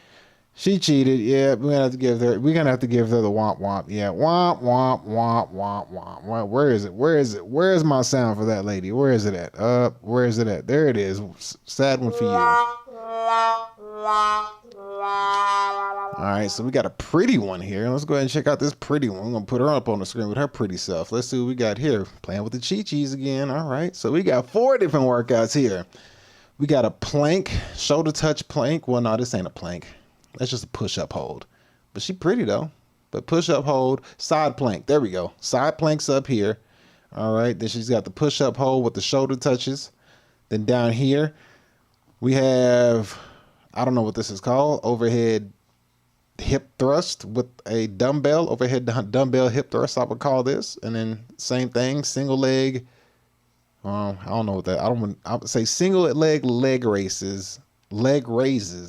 Yeah, we're gonna have to give her the womp womp. Yeah, womp womp womp womp womp. Where is it? Where's my sound for that lady? Where is it at? Where is it at? There it is. Sad one for you. All right, so we got a pretty one here. Let's go ahead and check out this pretty one. I'm gonna put her up on the screen with her pretty self. Let's see what we got here. Playing with the chi-chis again. All right, so we got 4 different workouts here. We got a plank, shoulder touch plank. Well, no, this ain't a plank. That's just a push-up hold. But she pretty though. But push-up hold, side plank. There we go. Side planks up here. All right, then she's got the push-up hold with the shoulder touches. Then down here, we have, I don't know what this is called, overhead hip thrust with a dumbbell, overhead dumbbell hip thrust, I would call this. And then same thing, single leg, I don't know what that, I would say single leg raises.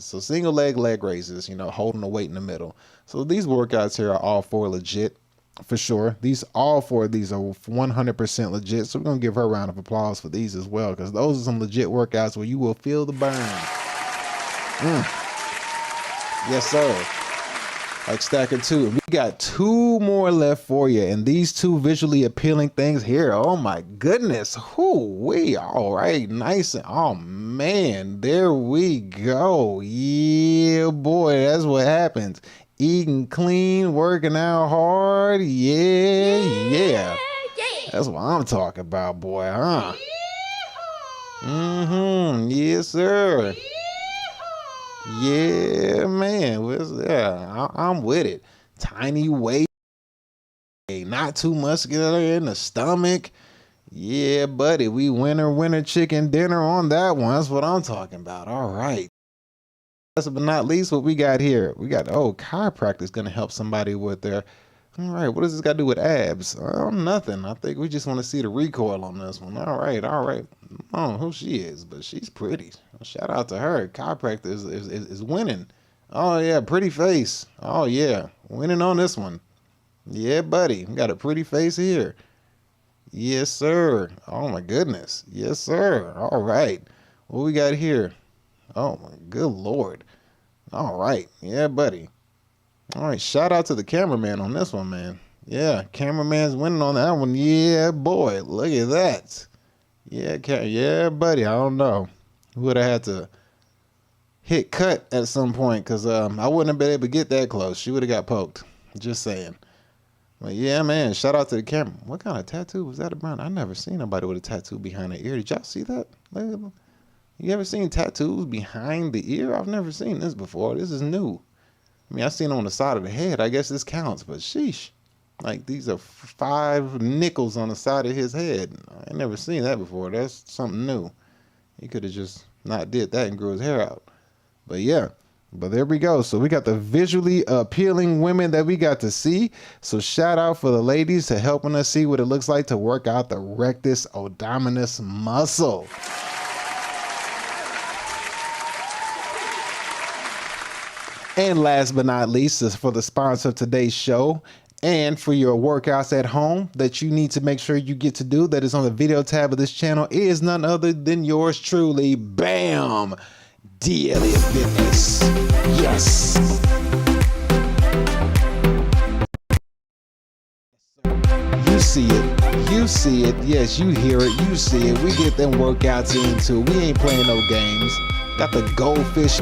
So single leg raises, holding the weight in the middle. So these workouts here are all 4 legit, for sure. All 4 of these are 100% legit. So we're going to give her a round of applause for these as well, because those are some legit workouts where you will feel the burn. Yes, sir. Like stacking 2. We got 2 more left for you, and these 2 visually appealing things here. Oh my goodness. We all right. Nice. Oh man, there we go. Yeah, boy, that's what happens. Eating clean, working out hard. Yeah. That's what I'm talking about, boy, huh? Yes, sir. Yeah, man. I'm with it. Tiny weight, not too muscular in the stomach. Yeah, buddy. We winner chicken dinner on that one. That's what I'm talking about. All right. Last but not least, what we got here. We got chiropractor is going to help somebody with their All right, what does this got to do with abs? Nothing. I think we just want to see the recoil on this one. All right, all right. I don't know who she is, but she's pretty. Shout out to her. Chiropractor is winning. Oh, yeah, pretty face. Oh, yeah, winning on this one. Yeah, buddy, we got a pretty face here. Yes, sir. Oh, my goodness. Yes, sir. All right. What we got here? Oh, my good Lord. All right. Yeah, buddy. All right, shout out to the cameraman on this one, man. Yeah, cameraman's winning on that one. Yeah, boy, look at that. Yeah, yeah, buddy. I don't know. Would have had to hit cut at some point because I wouldn't have been able to get that close. She would have got poked. Just saying. But yeah, man, shout out to the camera. What kind of tattoo was that around? I never seen nobody with a tattoo behind the ear. Did y'all see that? You ever seen tattoos behind the ear? I've never seen this before. This is new. I mean, I seen it on the side of the head. I guess this counts, but sheesh. Like, these are 5 nickels on the side of his head. I never seen that before. That's something new. He could have just not did that and grew his hair out. But yeah, but there we go. So we got the visually appealing women that we got to see. So shout out for the ladies to helping us see what it looks like to work out the rectus abdominis muscle. And last but not least is for the sponsor of today's show and for your workouts at home that you need to make sure you get to do that is on the video tab of this channel is none other than yours truly, bam, DnL&x Fitness. Yes. You see it. You see it. Yes, you hear it. You see it. We get them workouts into. We ain't playing no games. Got the goldfish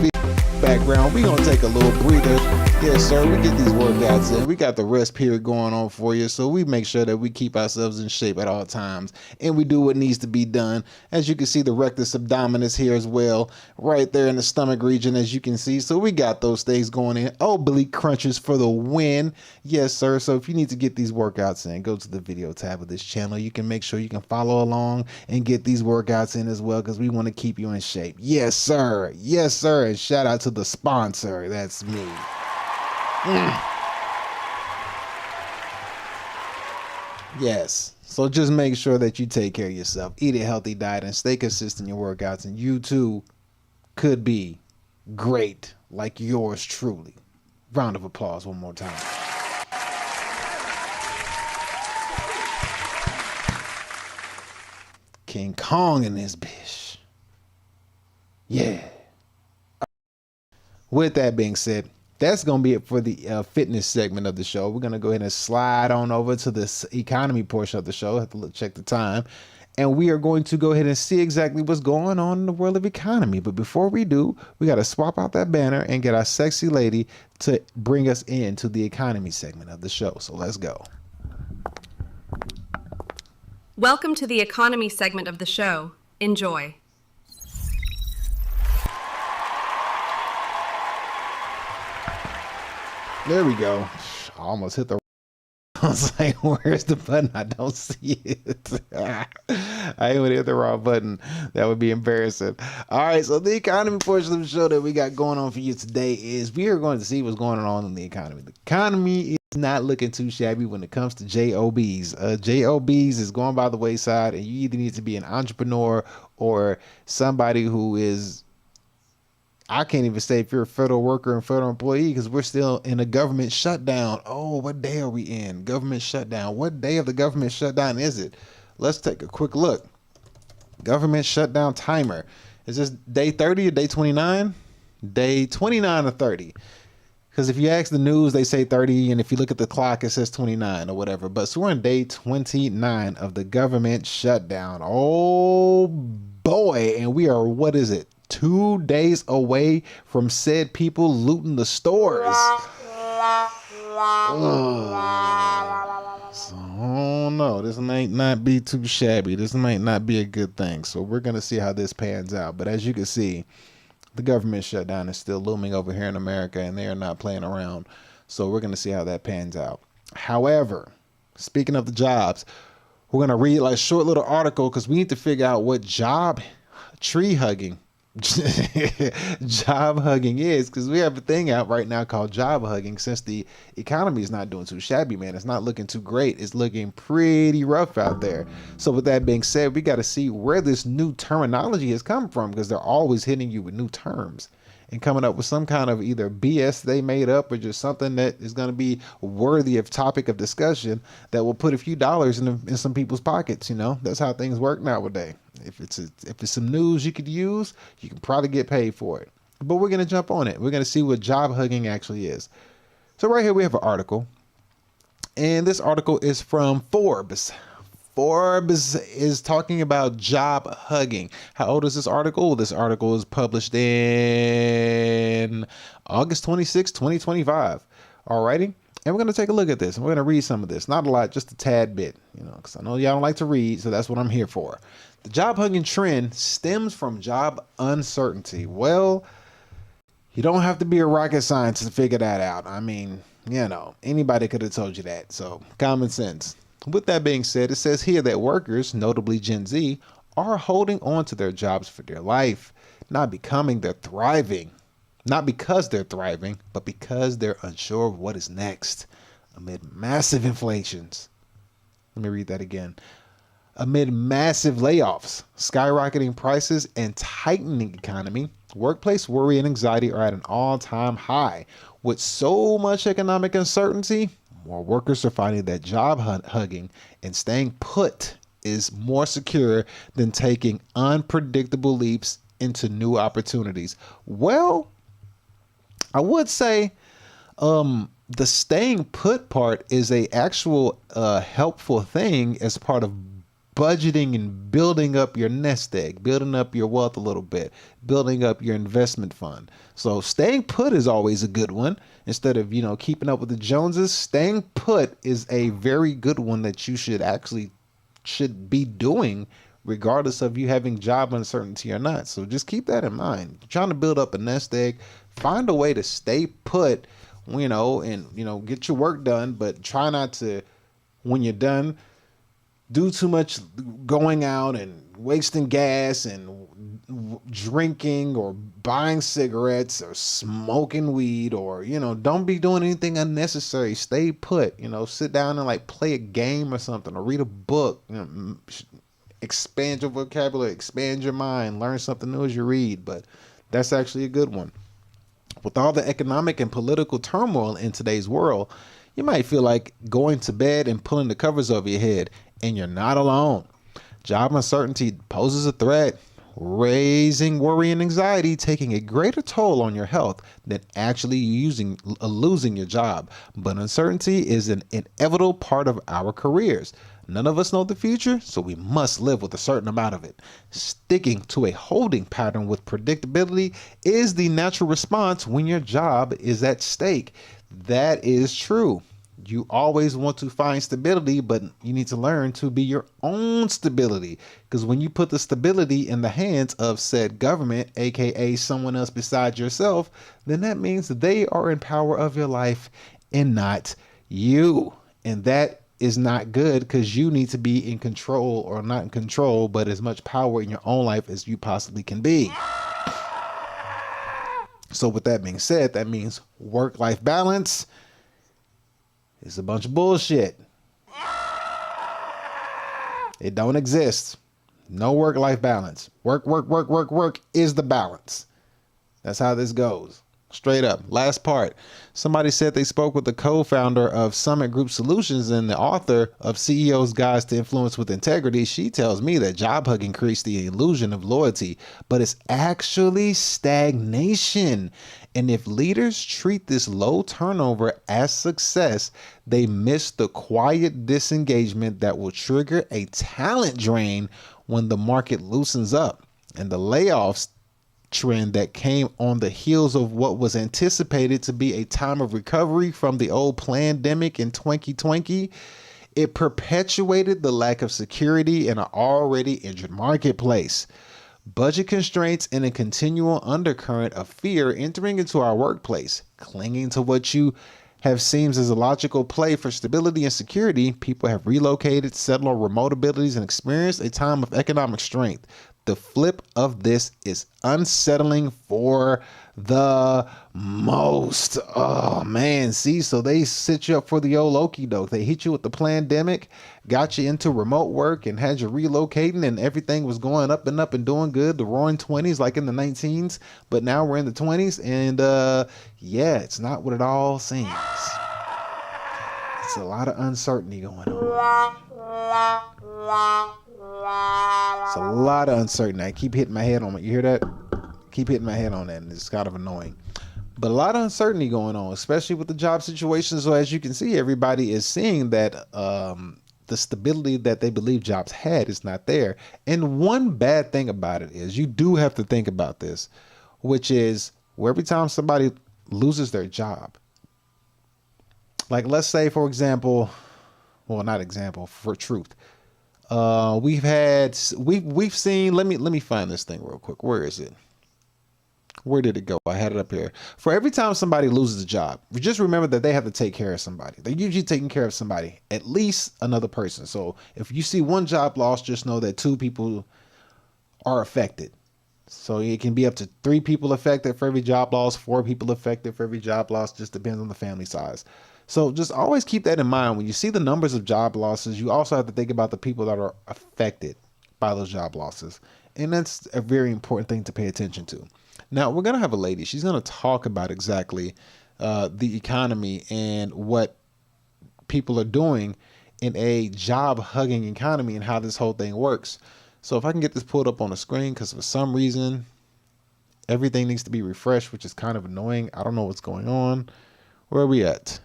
background. We gonna take a little breather. Yes, sir. We get these workouts in. We got the rest period going on for you, so we make sure that we keep ourselves in shape at all times, and we do what needs to be done. As you can see, the rectus abdominis here as well, right there in the stomach region, as you can see. So we got those things going in. Oblique crunches for the win. Yes, sir. So if you need to get these workouts in, go to the video tab of this channel. You can make sure you can follow along and get these workouts in as well, because we want to keep you in shape. Yes, sir. Yes, sir. And shout out to the sponsor. That's me. Yes. So just make sure that you take care of yourself, eat a healthy diet, and stay consistent in your workouts, and you too could be great like yours truly. Round of applause one more time. King Kong in this bitch. Yeah. With that being said, that's going to be it for the fitness segment of the show. We're going to go ahead and slide on over to this economy portion of the show. I have to check the time. And we are going to go ahead and see exactly what's going on in the world of economy. But before we do, we got to swap out that banner and get our sexy lady to bring us into the economy segment of the show. So let's go. Welcome to the economy segment of the show. Enjoy. There we go. I almost hit the... I was like, where's the button? I don't see it. I even hit the wrong button. That would be embarrassing. All right, so the economy portion of the show that we got going on for you today is we are going to see what's going on in the economy. The economy is not looking too shabby when it comes to JOBs. JOBs is going by the wayside, and you either need to be an entrepreneur or somebody who is... I can't even say if you're a federal worker and federal employee because we're still in a government shutdown. Oh, what day are we in? Government shutdown. What day of the government shutdown is it? Let's take a quick look. Government shutdown timer. Is this day 30 or day 29? Day 29 or 30. Because if you ask the news, they say 30. And if you look at the clock, it says 29 or whatever. But so we're on day 29 of the government shutdown. Oh, boy. And we are, what is it? 2 days away from said people looting the stores. So, oh no, this might not be too shabby. This might not be a good thing. So we're going to see how this pans out. But as you can see, the government shutdown is still looming over here in America, and they are not playing around. So we're going to see how that pans out. However, speaking of the jobs, we're going to read like a short little article because we need to figure out what job tree hugging job hugging is, because we have a thing out right now called job hugging. Since the economy is not doing too shabby, man, it's not looking too great. It's looking pretty rough out there. So with that being said, we got to see where this new terminology has come from, because they're always hitting you with new terms and coming up with some kind of either BS they made up or just something that is going to be worthy of topic of discussion that will put a few dollars in some people's pockets. You know, that's how things work nowadays. If it's some news you could use, you can probably get paid for it. But we're going to jump on it. We're going to see what job hugging actually is. So right here we have an article, and this article is from Forbes. Forbes is talking about job hugging. How old is this article? This article is published in August 26, 2025. Alrighty. And we're going to take a look at this, and we're going to read some of this. Not a lot, just a tad bit, you know, because I know y'all don't like to read, so that's what I'm here for. The job hugging trend stems from job uncertainty. Well, you don't have to be a rocket scientist to figure that out. I mean, you know, anybody could have told you that. So common sense. With that being said, it says here that workers, notably Gen Z, are holding on to their jobs for dear life, not because they're thriving, but because they're unsure of what is next amid massive inflations. Let me read that again. Amid massive layoffs, skyrocketing prices, and tightening economy, workplace worry and anxiety are at an all-time high. With so much economic uncertainty, more workers are finding that job hugging and staying put is more secure than taking unpredictable leaps into new opportunities. Well, I would say the staying put part is a actual helpful thing as part of budgeting and building up your nest egg, building up your wealth a little bit, building up your investment fund. So staying put is always a good one. Instead of, you know, keeping up with the Joneses, staying put is a very good one that you should be doing regardless of you having job uncertainty or not. So just keep that in mind. You're trying to build up a nest egg, find a way to stay put, you know, and, you know, get your work done, but try not to, when you're done, do too much going out and wasting gas and drinking or buying cigarettes or smoking weed, or, you know, don't be doing anything unnecessary. Stay put, you know, sit down and like play a game or something, or read a book, you know, expand your vocabulary, expand your mind, learn something new as you read. But that's actually a good one. With all the economic and political turmoil in today's world, you might feel like going to bed and pulling the covers over your head, and you're not alone. Job uncertainty poses a threat, raising worry and anxiety, taking a greater toll on your health than actually losing your job. But uncertainty is an inevitable part of our careers. None of us know the future, so we must live with a certain amount of it. Sticking to a holding pattern with predictability is the natural response when your job is at stake. That is true. You always want to find stability, but you need to learn to be your own stability. Because when you put the stability in the hands of said government, aka someone else besides yourself, then that means they are in power of your life and not you. And that is not good, because you need to be in control, or not in control, but as much power in your own life as you possibly can be. So with that being said, that means work-life balance is a bunch of bullshit. It don't exist. No work-life balance. Work is the balance. That's how this goes. Straight up. Last part. Somebody said they spoke with the co-founder of Summit Group Solutions and the author of CEO's Guides to Influence with Integrity. She tells me that job hugging creates the illusion of loyalty, but it's actually stagnation. And if leaders treat this low turnover as success, they miss the quiet disengagement that will trigger a talent drain when the market loosens up. And the layoffs trend that came on the heels of what was anticipated to be a time of recovery from the old pandemic in 2020, it perpetuated the lack of security in an already injured marketplace. Budget constraints and a continual undercurrent of fear entering into our workplace, clinging to what you have seems as a logical play for stability and security. People have relocated, settled on remote abilities, and experienced a time of economic strength. the flip of this is unsettling for the most. Oh man, see, so they set you up for the old okie doke. They hit you with the pandemic, got you into remote work and had you relocating, and everything was going up and doing good, the roaring 20s like in the 19s, but now we're in the 20s, and yeah, it's not what it all seems. It's a lot of uncertainty going on. It's a lot of uncertainty. I keep hitting my head on it. You hear that? Keep hitting my head on that, and it's kind of annoying. But a lot of uncertainty going on, especially with the job situation. So as you can see, everybody is seeing that the stability that they believe jobs had is not there. And one bad thing about it is you do have to think about this, which is where every time somebody loses their job, like let's say, for example, well, not example, for truth. We've seen, let me find this thing real quick. Where is it? Where did it go? I had it up here. For every time somebody loses a job, just remember that they have to take care of somebody. They're usually taking care of somebody, at least another person. So if you see one job lost, just know that 2 people are affected. So it can be up to 3 people affected for every job loss, 4 people affected for every job loss, just depends on the family size. So just always keep that in mind. When you see the numbers of job losses, you also have to think about the people that are affected by those job losses. And that's a very important thing to pay attention to. Now, we're going to have a lady. She's going to talk about exactly the economy and what people are doing in a job-hugging economy and how this whole thing works. So if I can get this pulled up on the screen, because for some reason, everything needs to be refreshed, which is kind of annoying. I don't know what's going on. Where are we at?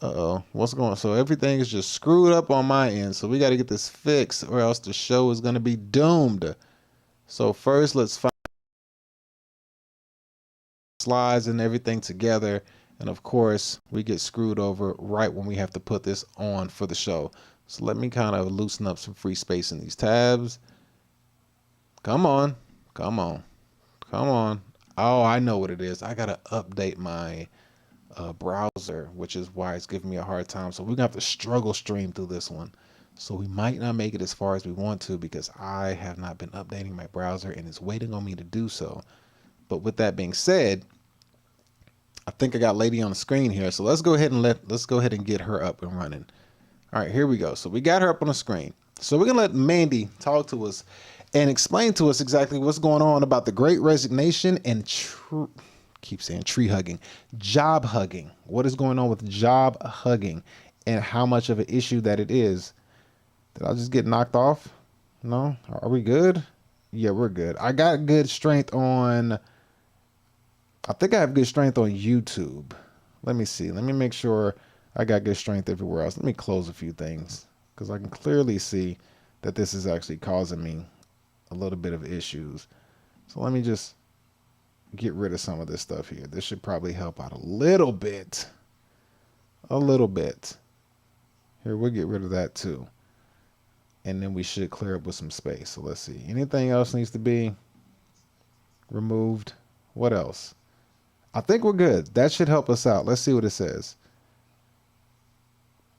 Uh-oh, what's going on? So everything is just screwed up on my end. So we got to get this fixed or else the show is going to be doomed. So first, let's find slides and everything together. And of course, we get screwed over right when we have to put this on for the show. So let me kind of loosen up some free space in these tabs. Come on. Come on. Come on. Oh, I know what it is. I got to update my browser, which is why it's giving me a hard time. So we're gonna have to struggle stream through this one. So we might not make it as far as we want to because I have not been updating my browser and it's waiting on me to do so. But with that being said, I think I got lady on the screen here. So let's go ahead and get her up and running. All right, here we go. So we got her up on the screen. So we're gonna let Mandy talk to us and explain to us exactly what's going on about the Great Resignation and keep saying tree hugging, job hugging. What is going on with job hugging and how much of an issue that it is. Did I just get knocked off? No? Are we good? Yeah, we're good. I got good strength on, I think I have good strength on YouTube. Let me see. Let me make sure I got good strength everywhere else. Let me close a few things because I can clearly see that this is actually causing me a little bit of issues. So let me just get rid of some of this stuff here. This should probably help out a little bit. A little bit. Here, we'll get rid of that too. And then we should clear up with some space. So let's see. Anything else needs to be removed? What else? I think we're good. That should help us out. Let's see what it says.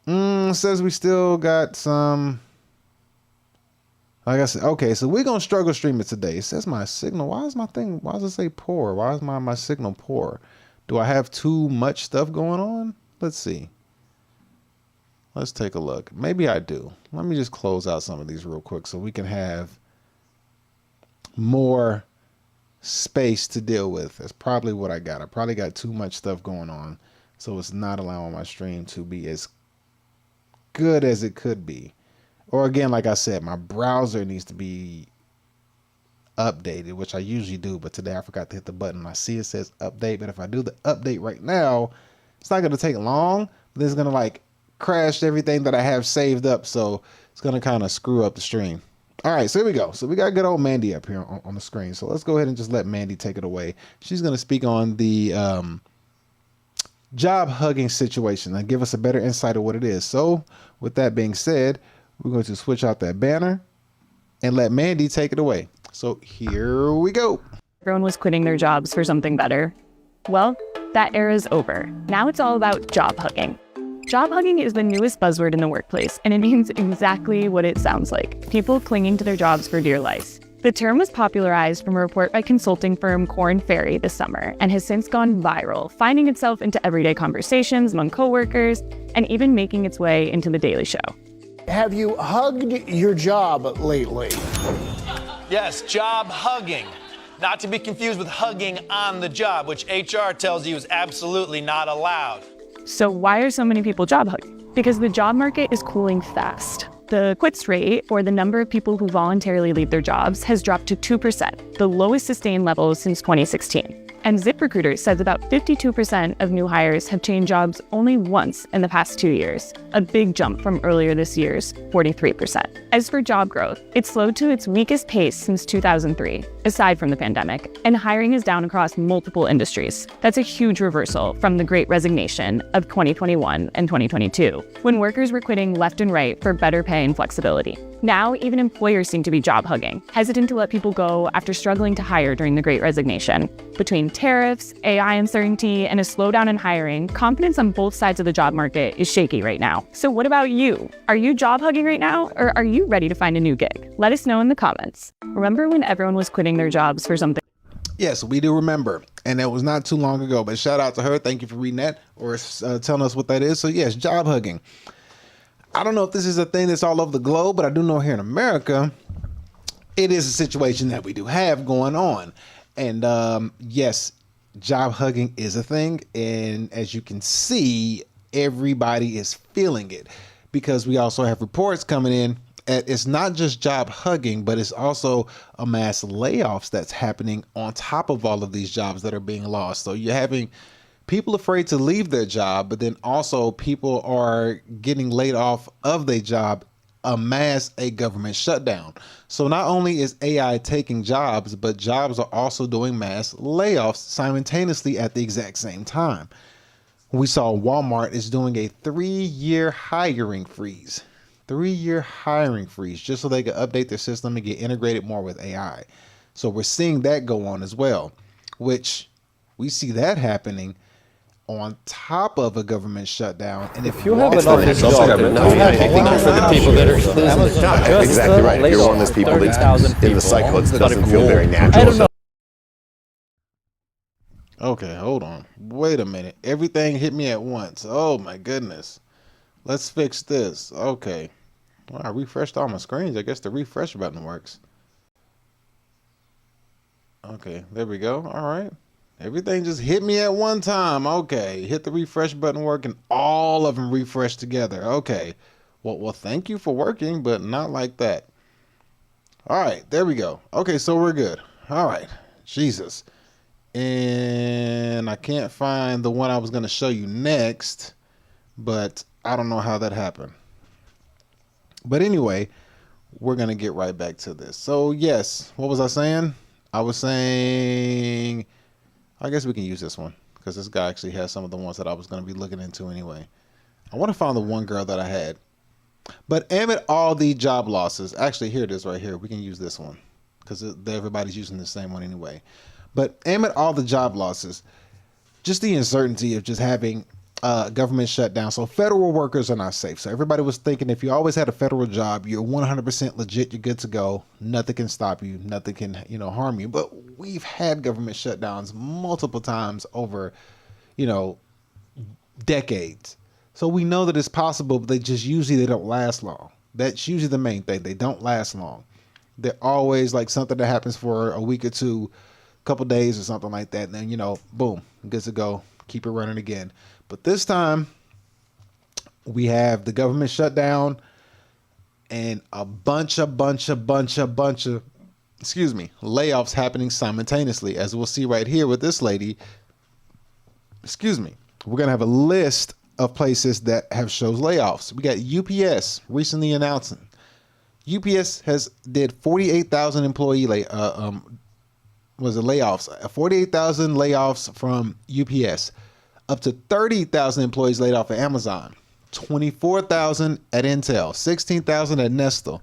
It says we still got some. Like I said, okay, so we're going to struggle stream it today. It says my signal. Why does it say poor? Why is my signal poor? Do I have too much stuff going on? Let's see. Let's take a look. Maybe I do. Let me just close out some of these real quick so we can have more space to deal with. That's probably what I got. I probably got too much stuff going on, so it's not allowing my stream to be as good as it could be. Or again, like I said, my browser needs to be updated, which I usually do, but today I forgot to hit the button. I see it says update, but if I do the update right now, it's not going to take long. This is going to like crash everything that I have saved up, so it's going to kind of screw up the stream. All right, so here we go. So we got good old Mandy up here on the screen. So let's go ahead and just let Mandy take it away. She's going to speak on the job hugging situation and give us a better insight of what it is. So with that being said, we're going to switch out that banner and let Mandy take it away. So here we go. Everyone was quitting their jobs for something better. Well, that era is over. Now it's all about job hugging. Job hugging is the newest buzzword in the workplace, and it means exactly what it sounds like: people clinging to their jobs for dear life. The term was popularized from a report by consulting firm Korn Ferry this summer and has since gone viral, finding itself into everyday conversations among coworkers and even making its way into The Daily Show. Have you hugged your job lately? Yes, job hugging. Not to be confused with hugging on the job, which HR tells you is absolutely not allowed. So why are so many people job hugging? Because the job market is cooling fast. The quits rate, or the number of people who voluntarily leave their jobs, has dropped to 2%, the lowest sustained level since 2016. And ZipRecruiter says about 52% of new hires have changed jobs only once in the past 2 years, a big jump from earlier this year's 43%. As for job growth, it's slowed to its weakest pace since 2003, aside from the pandemic, and hiring is down across multiple industries. That's a huge reversal from the Great Resignation of 2021 and 2022, when workers were quitting left and right for better pay and flexibility. Now, even employers seem to be job hugging, hesitant to let people go after struggling to hire during the Great Resignation. Between tariffs, AI uncertainty, and a slowdown in hiring, confidence on both sides of the job market is shaky right now. So what about you? Are you job hugging right now, or are you ready to find a new gig? Let us know in the comments. Remember when everyone was quitting their jobs for something? Yes, we do remember. And that was not too long ago, but shout out to her. Thank you for reading that or telling us what that is. So yes, job hugging. I don't know if this is a thing that's all over the globe, but I do know here in America, it is a situation that we do have going on. And yes, job hugging is a thing. And as you can see, everybody is feeling it because we also have reports coming in. It's not just job hugging, but it's also a mass layoffs that's happening on top of all of these jobs that are being lost. So you're having people afraid to leave their job, but then also people are getting laid off of their job amidst a government shutdown. So not only is AI taking jobs, but jobs are also doing mass layoffs simultaneously at the exact same time. We saw Walmart is doing a 3-year hiring freeze. 3-year hiring freeze just so they can update their system and get integrated more with AI. So we're seeing that go on as well, which we see that happening on top of a government shutdown. And if you have an office job, for the people that are losing their job. Exactly right. If you're one of those people that's in the cycle, it doesn't feel very natural. Okay, hold on. Wait a minute. Everything hit me at once. Oh my goodness. Let's fix this. Okay. Well, I refreshed all my screens. I guess the refresh button works. Okay, there we go. All right. Everything just hit me at one time. Okay, hit the refresh button work and all of them refresh together. Okay. Well, thank you for working, but not like that. All right, there we go. Okay, so we're good. All right. Jesus. And I can't find the one I was going to show you next, but I don't know how that happened. But anyway, we're going to get right back to this. So yes, what was I saying? I was saying, I guess we can use this one because this guy actually has some of the ones that I was going to be looking into anyway. I want to find the one girl that I had. But amid all the job losses, actually here it is right here. We can use this one because everybody's using the same one anyway. But amid all the job losses, just the uncertainty of just having government shutdown. So federal workers are not safe. So everybody was thinking if you always had a federal job, you're 100% legit, you're good to go. Nothing can stop you. Nothing can, harm you. But we've had government shutdowns multiple times over, decades. So we know that it's possible, but they don't last long. That's usually the main thing. They don't last long. They're always like something that happens for a week or two, couple days or something like that. And then, boom, good to go. Keep it running again. But this time we have the government shutdown and a bunch of layoffs happening simultaneously, as we'll see right here with this lady. We're going to have a list of places that have shows layoffs. We got UPS recently announcing. UPS did 48,000 employee layoffs. 48,000 layoffs from UPS. Up to 30,000 employees laid off at Amazon, 24,000 at Intel, 16,000 at Nestle,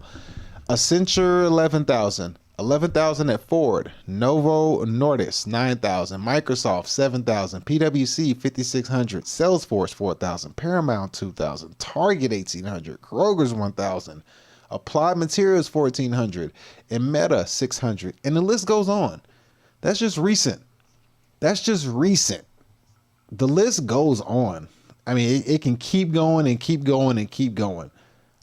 Accenture 11,000, 11,000 at Ford, Novo Nordisk 9,000, Microsoft 7,000, PwC 5,600, Salesforce 4,000, Paramount 2,000, Target 1,800, Kroger's 1,000, Applied Materials 1,400, and Meta 600, and the list goes on. That's just recent. That's just recent. The list goes on. I mean, it can keep going and keep going and keep going.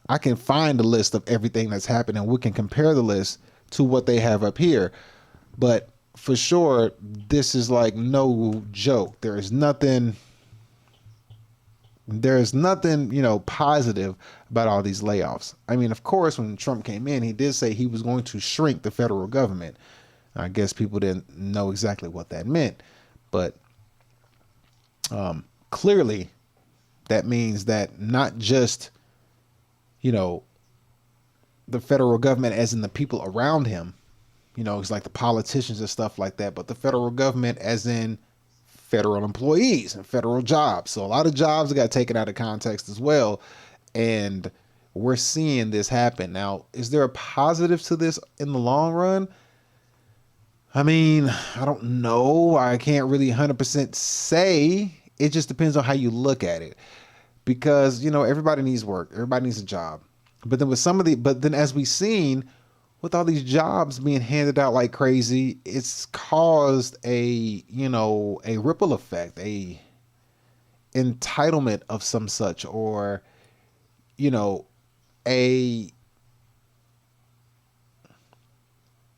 I can find a list of everything that's happened, and we can compare the list to what they have up here. But for sure, this is like no joke. There's nothing, positive about all these layoffs. I mean, of course, when Trump came in, he did say he was going to shrink the federal government. I guess people didn't know exactly what that meant, but clearly that means that not just, the federal government as in the people around him, it's like the politicians and stuff like that, but the federal government as in federal employees and federal jobs. So a lot of jobs got taken out of context as well. And we're seeing this happen. Now, is there a positive to this in the long run? I mean, I don't know. I can't really 100% say. It just depends on how you look at it, because, everybody needs work. Everybody needs a job. But then as we've seen with all these jobs being handed out like crazy, it's caused a ripple effect, a entitlement of some such, or,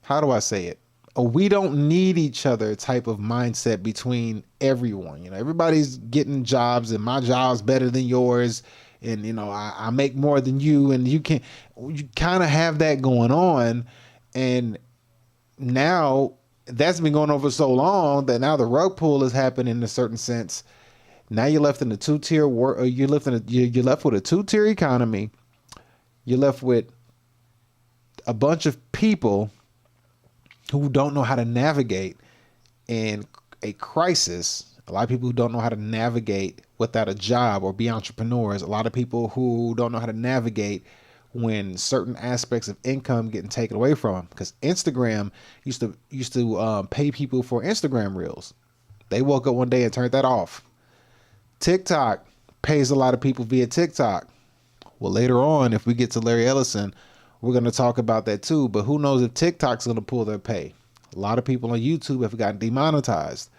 how do I say it? A we don't need each other type of mindset between everyone. Everybody's getting jobs, and my job's better than yours. And, I make more than you, and you kind of have that going on. And now that's been going on for so long that now the rug pull is happening in a certain sense. Now you're left in a two-tier you're left with a two-tier economy. You're left with a bunch of people who don't know how to navigate in a crisis. A lot of people who don't know how to navigate without a job or be entrepreneurs. A lot of people who don't know how to navigate when certain aspects of income getting taken away from them. Because Instagram used to pay people for Instagram reels. They woke up one day and turned that off. TikTok pays a lot of people via TikTok. Well, later on, if we get to Larry Ellison, we're going to talk about that too. But who knows if TikTok's going to pull their pay? A lot of people on YouTube have gotten demonetized.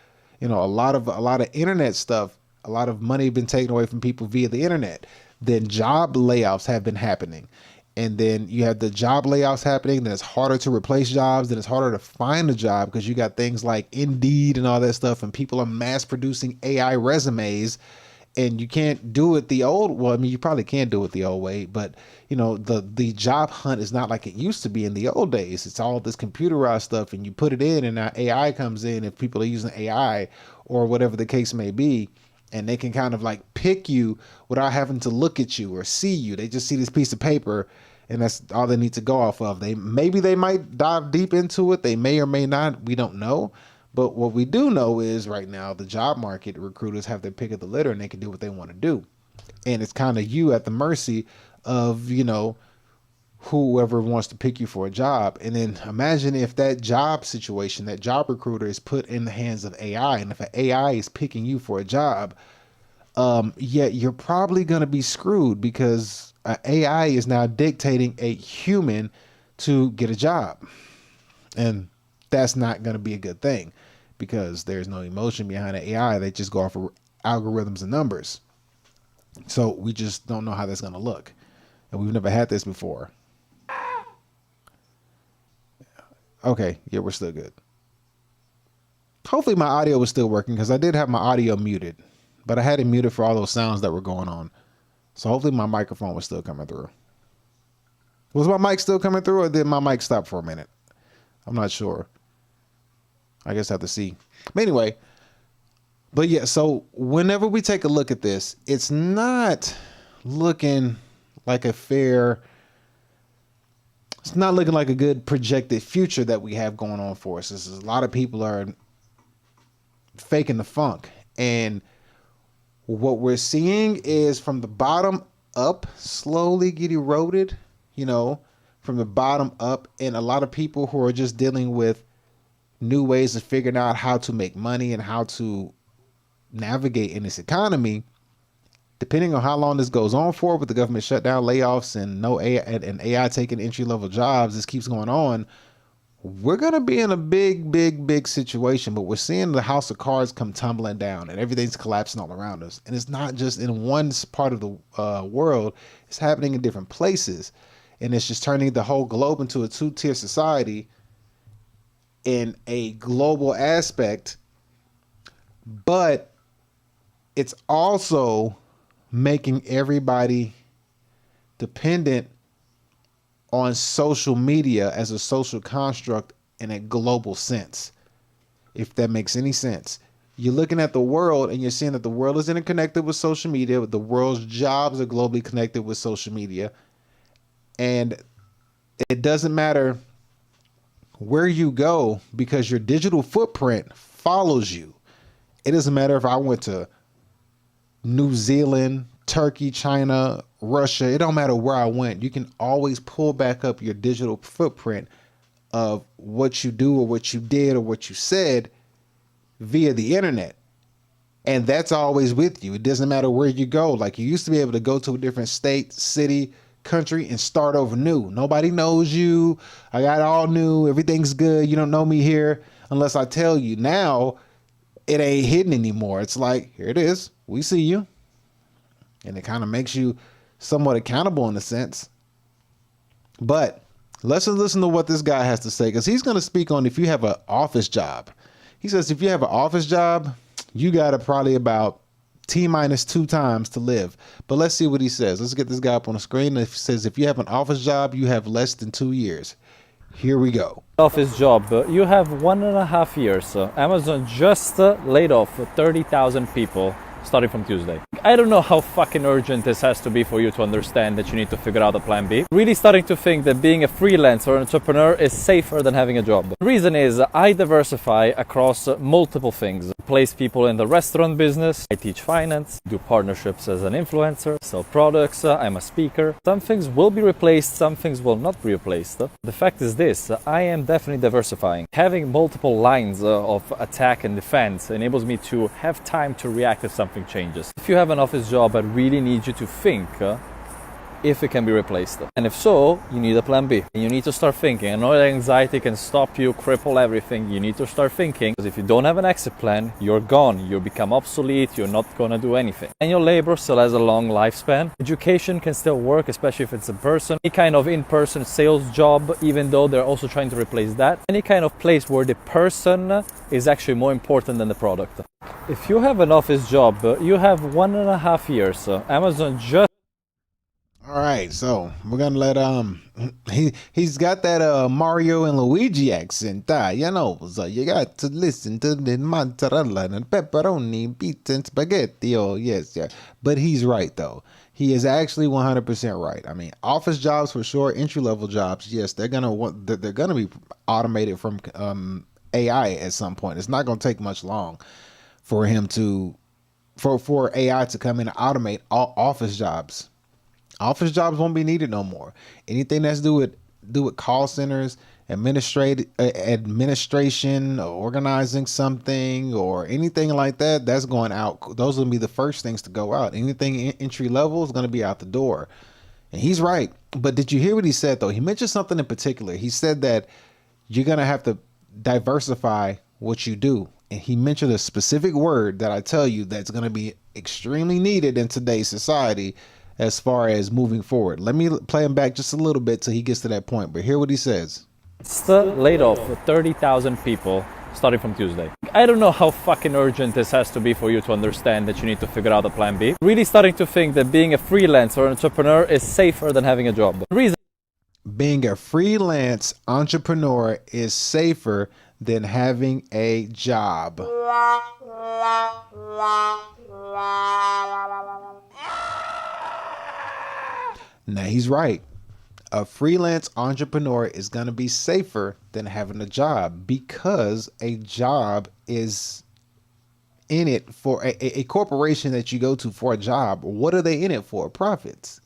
A lot of internet stuff, a lot of money been taken away from people via the internet. Then job layoffs have been happening. And then you have the job layoffs happening. Then it's harder to replace jobs. Then it's harder to find a job because you got things like Indeed and all that stuff. And people are mass producing AI resumes. And you can't do it the old way. Well, I mean, you probably can do it the old way, but the job hunt is not like it used to be in the old days. It's all this computerized stuff, and you put it in, and now AI comes in if people are using AI or whatever the case may be, and they can kind of like pick you without having to look at you or see you. They just see this piece of paper, and that's all they need to go off of. Maybe they might dive deep into it. They may or may not. We don't know. But what we do know is right now the job market, recruiters have their pick of the litter, and they can do what they want to do. And it's kind of you at the mercy of, whoever wants to pick you for a job. And then imagine if that job situation, that job recruiter is put in the hands of AI. And if an AI is picking you for a job, you're probably going to be screwed, because AI is now dictating a human to get a job. And that's not going to be a good thing, because there's no emotion behind the AI. They just go off of algorithms and numbers. So we just don't know how that's going to look. And we've never had this before. Okay. Yeah, we're still good. Hopefully my audio was still working, because I did have my audio muted, but I had it muted for all those sounds that were going on. So hopefully my microphone was still coming through. Was my mic still coming through, or did my mic stop for a minute? I'm not sure. I guess I have to see. But anyway, but yeah, so whenever we take a look at this, it's not looking like it's not looking like a good projected future that we have going on for us. This is, a lot of people are faking the funk. And what we're seeing is from the bottom up slowly get eroded, from the bottom up, and a lot of people who are just dealing with new ways of figuring out how to make money and how to navigate in this economy, depending on how long this goes on for, with the government shutdown, layoffs, and no AI and AI taking entry-level jobs, this keeps going on, we're going to be in a big situation. But we're seeing the house of cards come tumbling down and everything's collapsing all around us. And it's not just in one part of the world, it's happening in different places. And it's just turning the whole globe into a two-tier society in a global aspect. But it's also making everybody dependent on social media as a social construct in a global sense, if that makes any sense. You're looking at the world and you're seeing that the world is interconnected with social media. The world's jobs are globally connected with social media. And it doesn't matter where you go because your digital footprint follows you. It doesn't matter if I went to New Zealand, Turkey, China, Russia. It don't matter where I went. You can always pull back up your digital footprint of what you do or what you did or what you said via the internet. And that's always with you. It doesn't matter where you go. Like, you used to be able to go to a different state, city, country and start over new. Nobody knows you. I got all new. Everything's good. You don't know me here unless I tell you. Now it ain't hidden anymore. It's like, here it is. We see you. And it kind of makes you somewhat accountable in a sense. But let's listen to what this guy has to say, because he's going to speak on if you have an office job. He says if you have an office job, you got to probably about T-2 times to live. But let's see what he says. Let's get this guy up on the screen. It says if you have an office job, you have less than 2 years. Here we go. Office job, you have 1.5 years. Amazon just laid off 30,000 people starting from Tuesday. I don't know how fucking urgent this has to be for you to understand that you need to figure out a plan B. Really starting to think that being a freelancer or an entrepreneur is safer than having a job. The reason is I diversify across multiple things. Place people in the restaurant business, I teach finance, do partnerships as an influencer, sell products, I'm a speaker. Some things will be replaced, some things will not be replaced. The fact is this, I am definitely diversifying. Having multiple lines of attack and defense enables me to have time to react if something changes. If you have an office job, I really need you to think if it can be replaced. And if so, you need a plan B. And you need to start thinking. I know that anxiety can stop you, cripple everything. You need to start thinking, because if you don't have an exit plan, you're gone. You become obsolete. You're not going to do anything. And your labor still has a long lifespan. Education can still work, especially if it's in person. Any kind of in-person sales job, even though they're also trying to replace that. Any kind of place where the person is actually more important than the product. If you have an office job, you have 1.5 years. Amazon just... All right, so we're gonna let he's got that Mario and Luigi accent, you know. So you got to listen to the mozzarella and pepperoni, pizza and spaghetti. Oh yes, yeah. But he's right though. He is actually 100% right. I mean, office jobs for sure, entry level jobs. Yes, they're gonna be automated from AI at some point. It's not gonna take much long for him to for AI to come in and automate all office jobs. Office jobs won't be needed no more. Anything that's do with call centers, administration, or organizing something, or anything like that, that's going out. Those will be the first things to go out. Anything entry level is going to be out the door. And he's right. But did you hear what he said though? He mentioned something in particular. He said that you're going to have to diversify what you do. And he mentioned a specific word that I tell you that's going to be extremely needed in today's society as far as moving forward. Let me play him back just a little bit till he gets to that point. But hear what he says. Laid off 30,000 people starting from Tuesday. I don't know how fucking urgent this has to be for you to understand that you need to figure out a plan B. Really starting to think that being a freelancer or an entrepreneur is safer than having a job. The reason being a freelance entrepreneur is safer than having a job. Now he's right. A freelance entrepreneur is going to be safer than having a job, because a job is in it for a corporation that you go to for a job. What are they in it for? Profits.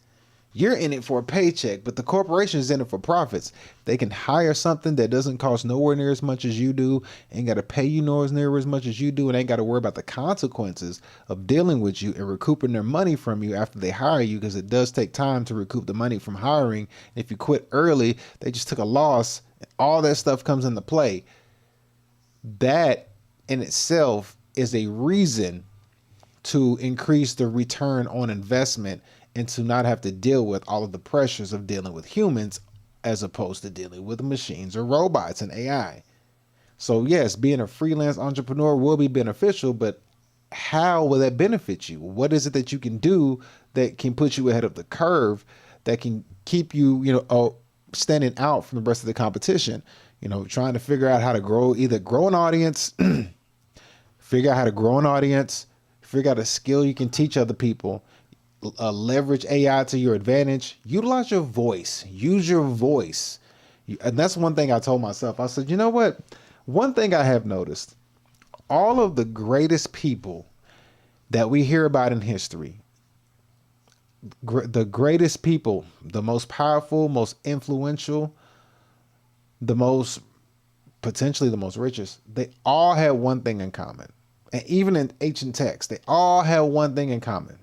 You're in it for a paycheck, but the corporation is in it for profits. They can hire something that doesn't cost nowhere near as much as you do, ain't got to pay you nowhere near as much as you do, and ain't got to worry about the consequences of dealing with you and recouping their money from you after they hire you, because it does take time to recoup the money from hiring. If you quit early, they just took a loss. All that stuff comes into play. That in itself is a reason to increase the return on investment and to not have to deal with all of the pressures of dealing with humans as opposed to dealing with machines or robots and AI. So yes, being a freelance entrepreneur will be beneficial, but how will that benefit you? What is it that you can do that can put you ahead of the curve, that can keep you, standing out from the rest of the competition? Trying to figure out how to grow an audience, figure out a skill you can teach other people, leverage AI to your advantage, utilize your voice, use your voice. And that's one thing I told myself. I said, you know what? One thing I have noticed, all of the greatest people that we hear about in history, the greatest people, the most powerful, most influential, potentially the most richest, they all had one thing in common. And even in ancient texts, they all had one thing in common.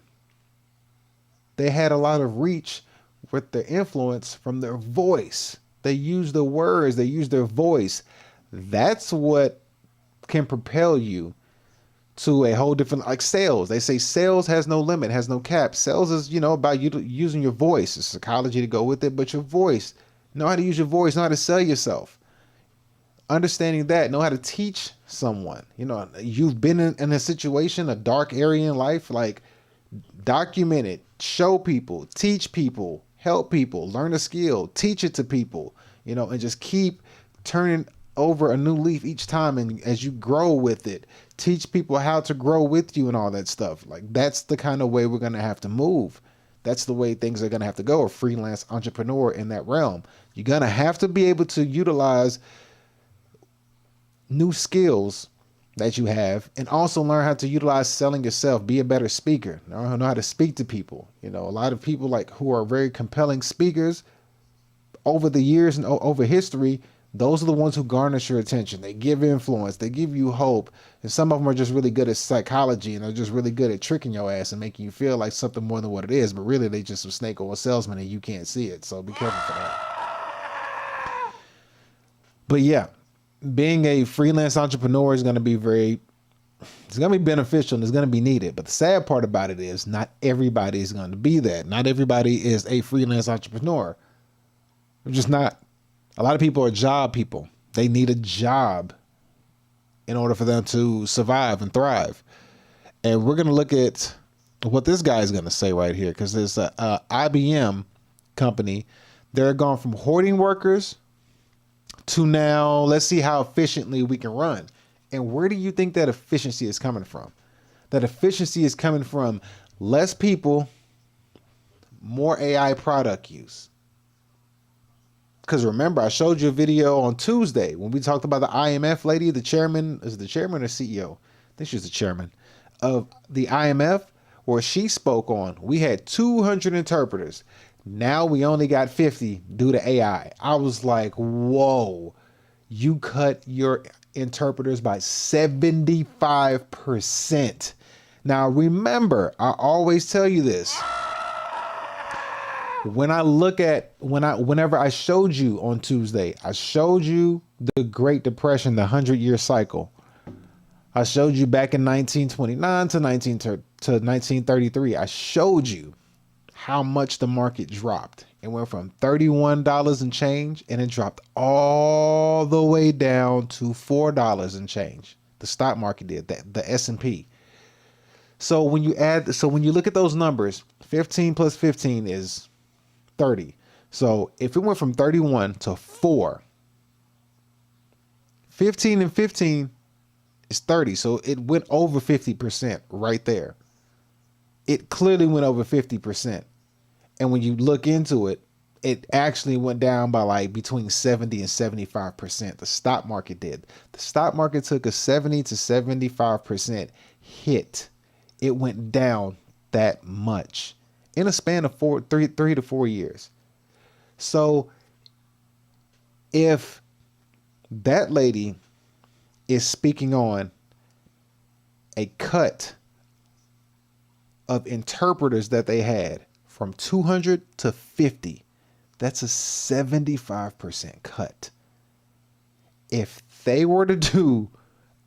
They had a lot of reach with their influence from their voice. They used the words, they used their voice. That's what can propel you to a whole different, like sales. They say sales has no limit, has no cap. Sales is, about you using your voice. It's psychology to go with it, but your voice. Know how to use your voice, know how to sell yourself. Understanding that, know how to teach someone. You've been in a situation, a dark area in life, like document it, show people, teach people, help people, learn a skill, teach it to people, and just keep turning over a new leaf each time. And as you grow with it, teach people how to grow with you and all that stuff. Like that's the kind of way we're going to have to move. That's the way things are going to have to go. A freelance entrepreneur in that realm, you're going to have to be able to utilize new skills that you have, and also learn how to utilize selling yourself. Be a better speaker. Know how to speak to people. A lot of people who are very compelling speakers over the years and over history, those are the ones who garnish your attention. They give influence, they give you hope, and some of them are just really good at psychology, and they're just really good at tricking your ass and making you feel like something more than what it is, but really they just a snake or a salesman and you can't see it. So be careful for that. But yeah, being a freelance entrepreneur is going to be beneficial and it's going to be needed. But the sad part about it is not everybody is going to be that. Not everybody is a freelance entrepreneur. They're just not. A lot of people are job people. They need a job in order for them to survive and thrive. And we're going to look at what this guy is going to say right here, because there's a IBM company. They're gone from hoarding workers to now, let's see how efficiently we can run. And where do you think that efficiency is coming from? That efficiency is coming from less people, more AI product use. Because remember, I showed you a video on Tuesday when we talked about the IMF lady, the chairman, is the chairman or CEO? I think she's the chairman of the IMF, where she spoke on, we had 200 interpreters. Now we only got 50 due to AI. I was like, whoa, you cut your interpreters by 75%. Now remember, I always tell you this. Whenever I showed you on Tuesday, I showed you the Great Depression, the 100-year cycle. I showed you back in 1929 to 1933. I showed you how much the market dropped. It went from $31 and change, and it dropped all the way down to $4 and change. The stock market did that, the S&P. So when you look at those numbers, 15 plus 15 is 30. So if it went from 31 to 4, 15 and 15 is 30. So it went over 50% right there. It clearly went over 50%. And when you look into it, it actually went down by like between 70 and 75%. The stock market did. The stock market took a 70 to 75% hit. It went down that much. in a span of 3 to 4 years. So if that lady is speaking on a cut of interpreters that they had from 200 to 50, that's a 75% cut. If they were to do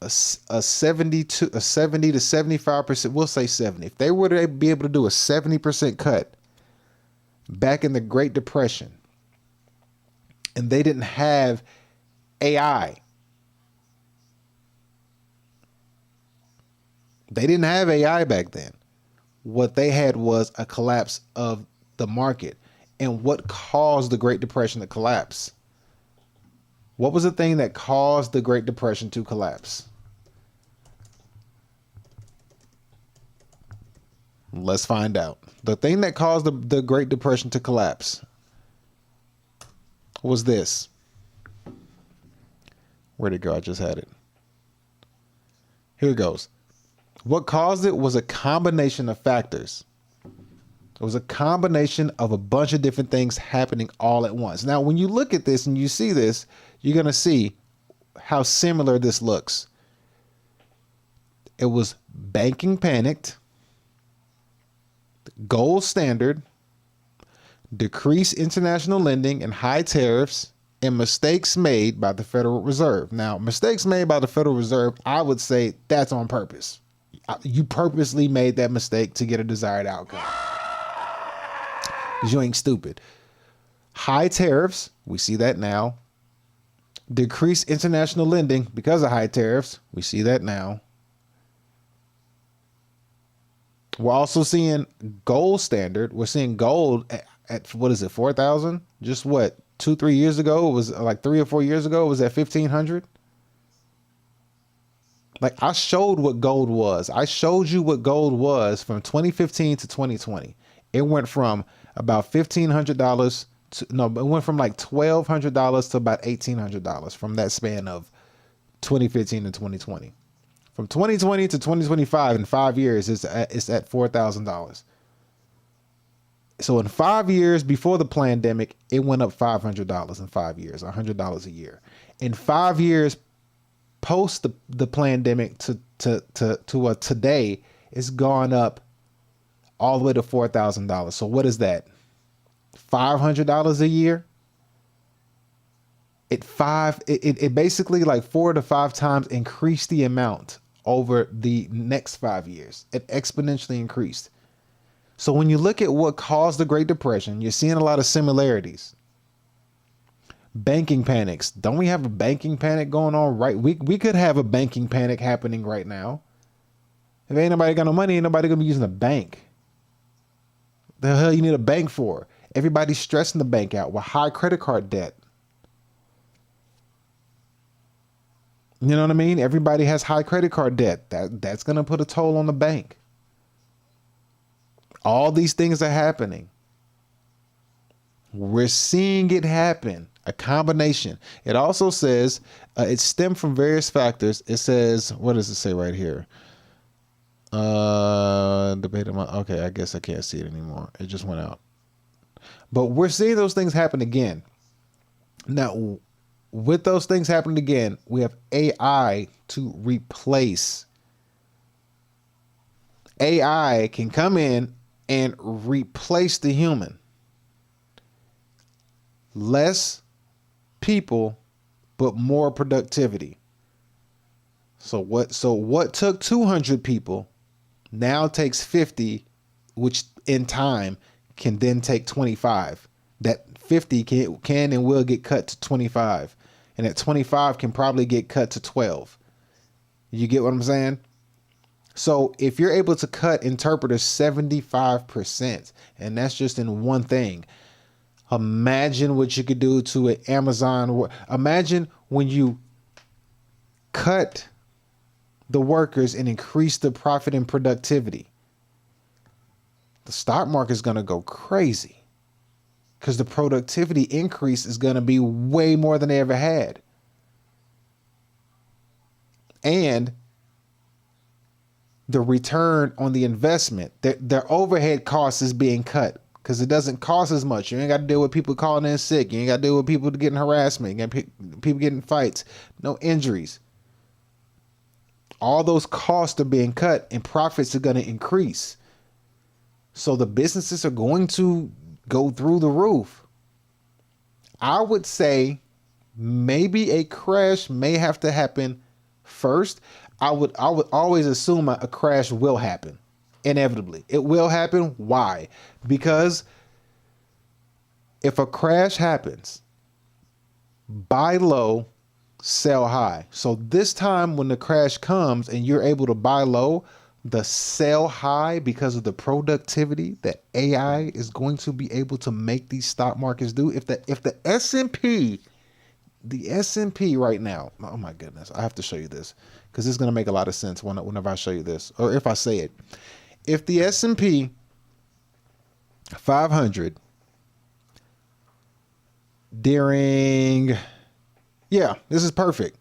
a 70 to 75%, we'll say 70. If they were to be able to do a 70% cut back in the Great Depression, and they didn't have AI, they didn't have AI back then. What they had was a collapse of the market. And what caused the Great Depression to collapse? What was the thing that caused the Great Depression to collapse? Let's find out. The thing that caused the Great Depression to collapse was this. Where'd it go? I just had it. Here it goes. What caused it was a combination of factors. It was a combination of a bunch of different things happening all at once. Now, when you look at this and you see this, you're going to see how similar this looks. It was banking panicked, gold standard, decreased international lending and high tariffs, and mistakes made by the Federal Reserve. Now, mistakes made by the Federal Reserve, I would say that's on purpose. You purposely made that mistake to get a desired outcome. You ain't stupid. High tariffs, we see that now. Decreased international lending because of high tariffs, we see that now. We're also seeing gold standard. We're seeing gold at what is it, 4,000? Just what, 2-3 years ago? It was like 3 or 4 years ago. It was at 1,500. Like, I showed what gold was. I showed you what gold was from 2015 to 2020. It went from about $1,500 to, no, it went from like $1,200 to about $1,800 from that span of 2015 to 2020. From 2020 to 2025, in 5 years, it's at $4,000. So in 5 years before the pandemic, it went up $500 in 5 years, $100 a year. In 5 years post the pandemic to today, it's gone up all the way to $4,000. So what is that? $500 a year? It basically like 4 to 5 times increased the amount over the next 5 years. It exponentially increased. So when you look at what caused the Great Depression, you're seeing a lot of similarities. Banking panics. Don't we have a banking panic going on right? We could have a banking panic happening right now. If ain't nobody got no money, ain't nobody gonna be using a bank. The hell you need a bank for? Everybody's stressing the bank out with high credit card debt. You know what I mean? Everybody has high credit card debt. That's gonna put a toll on the bank. All these things are happening. We're seeing it happen. A combination. It also says it stemmed from various factors. It says, what does it say right here? Debate. Okay, I guess I can't see it anymore. It just went out. But we're seeing those things happen again. Now, with those things happening again, we have AI to replace. AI can come in and replace the human. Less people, but more productivity. So what took 200 people now takes 50, which in time can then take 25. That 50 can and will get cut to 25. And that 25 can probably get cut to 12. You get what I'm saying? So if you're able to cut interpreters 75%, and that's just in one thing, imagine what you could do to an Amazon. Imagine when you cut the workers and increase the profit and productivity. The stock market is going to go crazy because the productivity increase is going to be way more than they ever had. And the return on the investment. Their overhead cost is being cut because it doesn't cost as much. You ain't got to deal with people calling in sick. You ain't got to deal with people getting harassment. You got people getting fights. No injuries. All those costs are being cut and profits are going to increase. So the businesses are going to go through the roof. I would say maybe a crash may have to happen first. I would always assume a crash will happen. Inevitably. It will happen. Why? Because if a crash happens, buy low, sell high. So this time when the crash comes and you're able to buy low, the sell high because of the productivity that AI is going to be able to make these stock markets do. If the S&P right now, oh my goodness, I have to show you this because it's going to make a lot of sense whenever I show you this, or if I say it. If the S&P 500 this is perfect.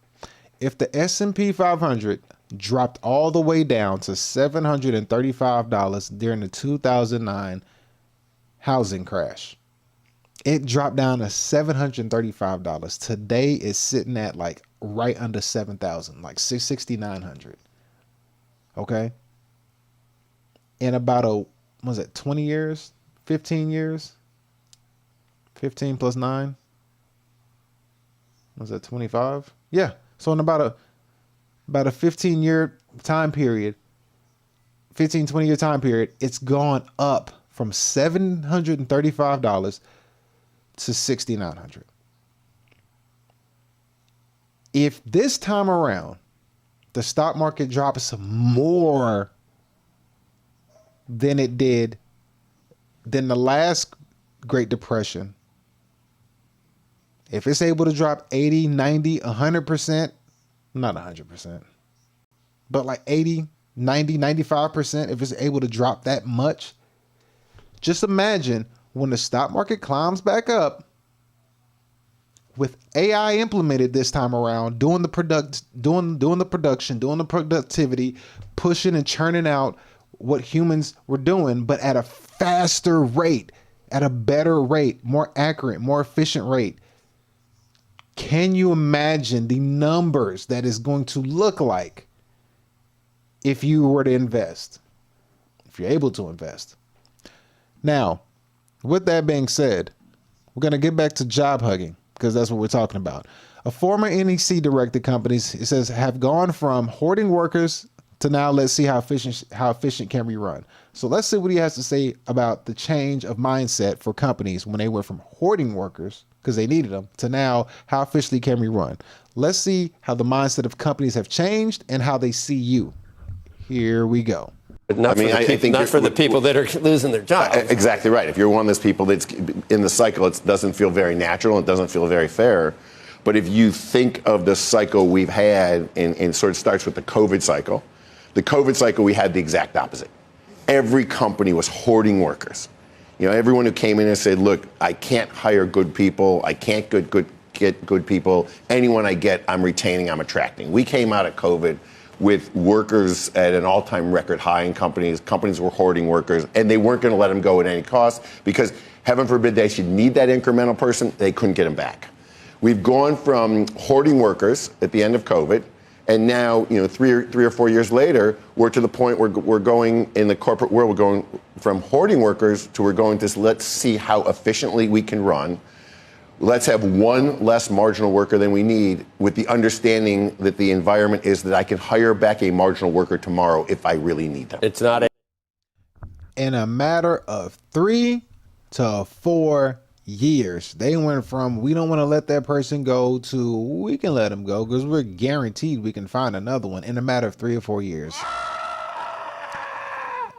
If the S&P 500 dropped all the way down to $735 during the 2009 housing crash, it dropped down to $735. Today is sitting at like right under 7,000, like 6,900. Okay. In about 20 years, 15 years, 15 plus 9. Was that 25? Yeah. So in about a 15-year time period, 20-year time period, it's gone up from $735 to $6,900. If this time around the stock market drops more than it did than the last Great Depression, if it's able to drop 80, 90, 100%, not 100%, but like 80, 90, 95%, if it's able to drop that much, just imagine when the stock market climbs back up with AI implemented this time around, doing the production, doing the productivity, pushing and churning out what humans were doing, but at a faster rate, at a better rate, more accurate, more efficient rate. Can you imagine the numbers that is going to look like if you were to invest, if you're able to invest? Now, with that being said, we're going to get back to job hugging because that's what we're talking about. A former NEC directed companies, it says, have gone from hoarding workers to now let's see how efficient can we run. So let's see what he has to say about the change of mindset for companies when they went from hoarding workers because they needed them to now how efficiently can we run. Let's see how the mindset of companies have changed and how they see you. Here we go. I think not for the people that are losing their jobs. Exactly right. If you're one of those people that's in the cycle, it doesn't feel very natural. It doesn't feel very fair. But if you think of the cycle we've had, and sort of starts with the COVID cycle, we had the exact opposite. Every company was hoarding workers. Everyone who came in and said, look, I can't hire good people. I can't get good people. Anyone I get, I'm retaining, I'm attracting. We came out of COVID with workers at an all-time record high in companies. Companies were hoarding workers, and they weren't going to let them go at any cost because, heaven forbid, they should need that incremental person. They couldn't get them back. We've gone from hoarding workers at the end of COVID, and now, 3 or 4 years later, we're to the point where we're going in the corporate world. We're going from hoarding workers to we're going to let's see how efficiently we can run. Let's have one less marginal worker than we need, with the understanding that the environment is that I can hire back a marginal worker tomorrow if I really need them. It's not in a matter of 3 to 4 years. They went from we don't want to let that person go to we can let them go because we're guaranteed we can find another one in a matter of 3 or 4 years.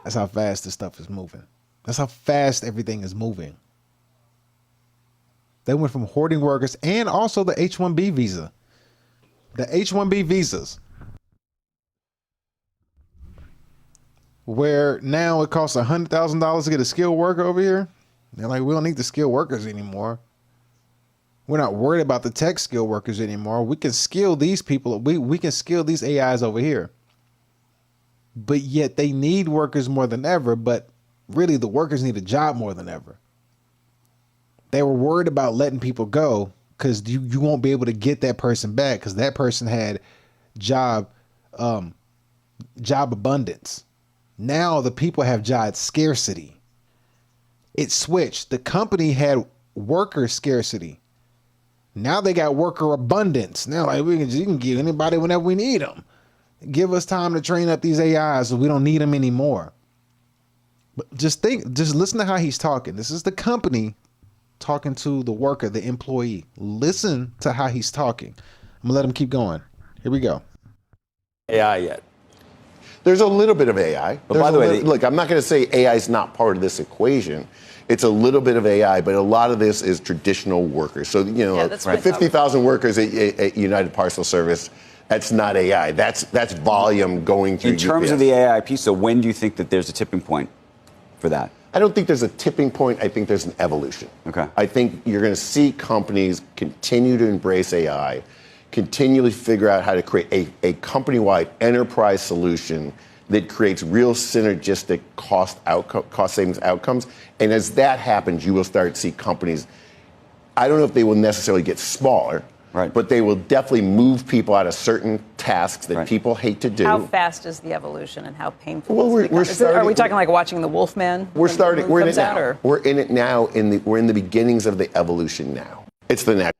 That's how fast this stuff is moving. That's how fast everything is moving. They went from hoarding workers and also the H-1B visa. The H-1B visas. Where now it costs $100,000 to get a skilled worker over here. They're like, we don't need the skilled workers anymore. We're not worried about the tech skilled workers anymore. We can skill these people. We can skill these AIs over here. but yet they need workers more than ever. But really, the workers need a job more than ever. They were worried about letting people go because you won't be able to get that person back because that person had job abundance. Now the people have job scarcity. It switched. The company had worker scarcity. Now they got worker abundance. Now like you can give anybody whenever we need them. Give us time to train up these AIs so we don't need them anymore. But just listen to how he's talking. This is the company talking to the worker, the employee. Listen to how he's talking. I'm gonna let him keep going. Here we go. AI yet? There's a little bit of AI. But by the way, look, I'm not going to say AI is not part of this equation. It's a little bit of AI, but a lot of this is traditional workers. So, you know, 50,000 workers at United Parcel Service, that's not AI. That's volume going through UPS. In terms of the AI piece, so when do you think that there's a tipping point for that? I don't think there's a tipping point. I think there's an evolution. Okay. I think you're going to see companies continue to embrace AI, continually figure out how to create a company-wide enterprise solution that creates real synergistic cost savings outcomes. And as that happens, you will start to see companies, I don't know if they will necessarily get smaller, right, but they will definitely move people out of certain tasks that people hate to do. How fast is the evolution and how painful Well, is it? Are we talking like watching the Wolfman? We're starting. We're in it now. Or? We're in it now. We're in the beginnings of the evolution now. It's the next.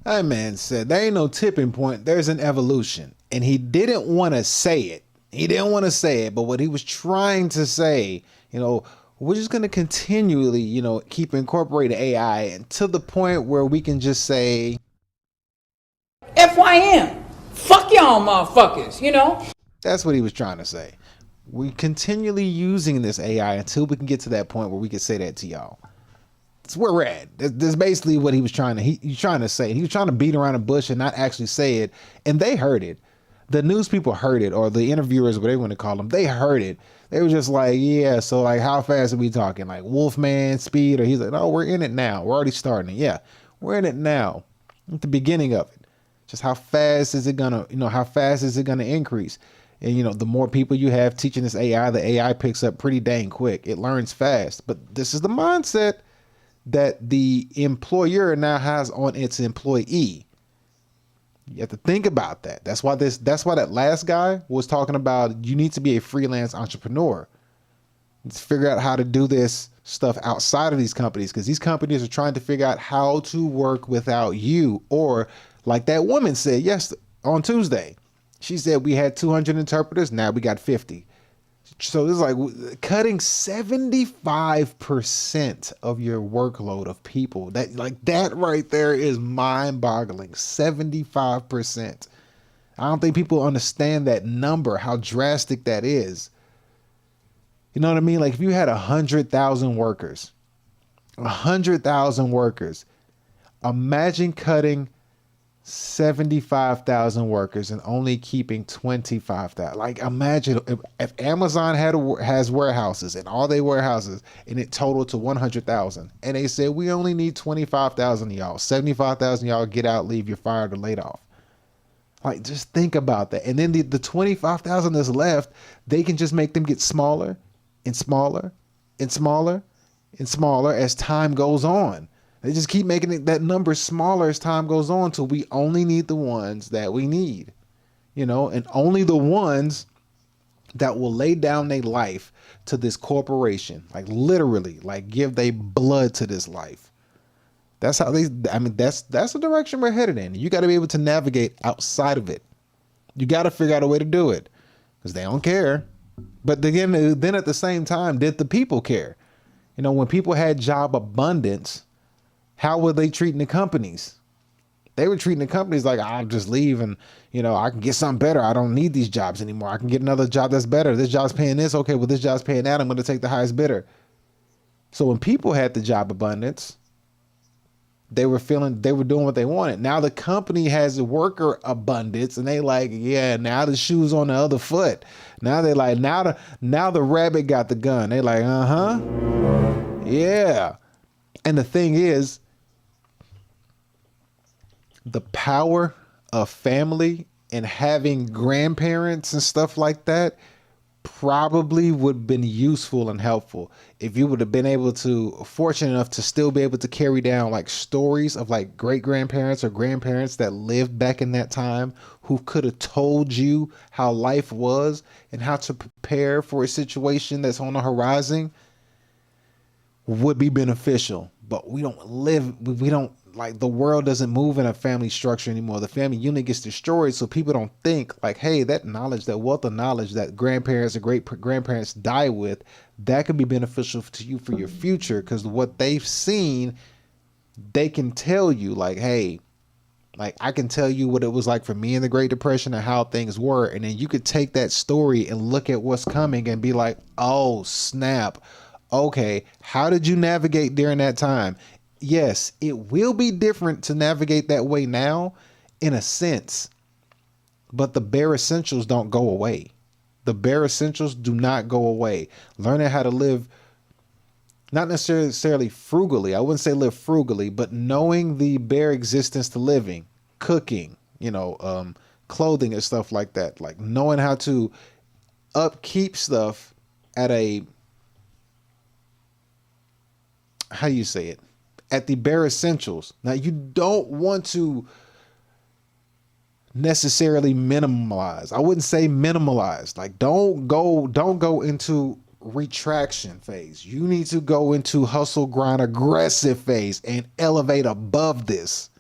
That man said there ain't no tipping point. There's an evolution, and he didn't want to say it. He didn't want to say it, but what he was trying to say, you know, we're just going to continually, you know, keep incorporating AI and to the point where we can just say, FYM. Fuck y'all motherfuckers, you know? That's what he was trying to say. We continually using this AI until we can get to that point where we can say that to y'all. That's where we're at. That's basically what he was trying to he's trying to say. He was trying to beat around the bush and not actually say it. And they heard it. The news people heard it, or the interviewers, whatever you want to call them, they heard it. They were just like, yeah, so like how fast are we talking? Like Wolfman speed? Or he's like, no, we're in it now. We're already starting. Yeah, we're in it now. At the beginning of it. Just how fast is it gonna, how fast is it gonna increase? And the more people you have teaching this AI, the AI picks up pretty dang quick. It learns fast. But this is the mindset that the employer now has on its employee. You have to think about that. That's why that last guy was talking about you need to be a freelance entrepreneur. Let's figure out how to do this stuff outside of these companies, because these companies are trying to figure out how to work without you. Or like that woman said on Tuesday, she said we had 200 interpreters, now we got 50. So it's like cutting 75% of your workload of people. That right there is mind-boggling. 75%. I don't think people understand that number, how drastic that is. You know what I mean? Like if you had 100,000 workers, imagine cutting 75,000 workers and only keeping 25,000. Like imagine if Amazon has warehouses and all their warehouses and it totaled to 100,000 and they said we only need 25,000 of y'all, 75,000 y'all get out, leave, you're fired or laid off. Like just think about that. And then the 25,000 that's left, they can just make them get smaller and smaller and smaller and smaller as time goes on. They just keep making that number smaller as time goes on till we only need the ones that we need, and only the ones that will lay down their life to this corporation, like literally, like give their blood to this life. That's how that's the direction we're headed in. You got to be able to navigate outside of it. You got to figure out a way to do it because they don't care. But again, then at the same time, did the people care? When people had job abundance, how were they treating the companies? They were treating the companies like, I'll just leave and, I can get something better. I don't need these jobs anymore. I can get another job that's better. This job's paying this. Okay, well, this job's paying that. I'm going to take the highest bidder. So when people had the job abundance, they were doing what they wanted. Now the company has a worker abundance and they like, yeah, now the shoe's on the other foot. Now they like, now the rabbit got the gun. They like, yeah. And the thing is, the power of family and having grandparents and stuff like that probably would have been useful and helpful if you would have been able to, fortunate enough to still be able to carry down like stories of like great grandparents or grandparents that lived back in that time who could have told you how life was and how to prepare for a situation that's on the horizon would be beneficial. But we don't like, the world doesn't move in a family structure anymore. The family unit gets destroyed, so people don't think like, hey, that knowledge, that wealth of knowledge that grandparents or great grandparents die with, that could be beneficial to you for your future, because what they've seen, they can tell you like, hey, like I can tell you what it was like for me in the Great Depression and how things were, and then you could take that story and look at what's coming and be like, oh snap, okay, how did you navigate during that time? Yes, it will be different to navigate that way now in a sense, but the bare essentials don't go away. The bare essentials do not go away. Learning how to live, not necessarily frugally. I wouldn't say live frugally, but knowing the bare existence to living, cooking, clothing and stuff like that. Like knowing how to upkeep stuff at at the bare essentials. Now, you don't want to necessarily minimalize. I wouldn't say minimalize. Like don't go into retraction phase. You need to go into hustle, grind, aggressive phase and elevate above this.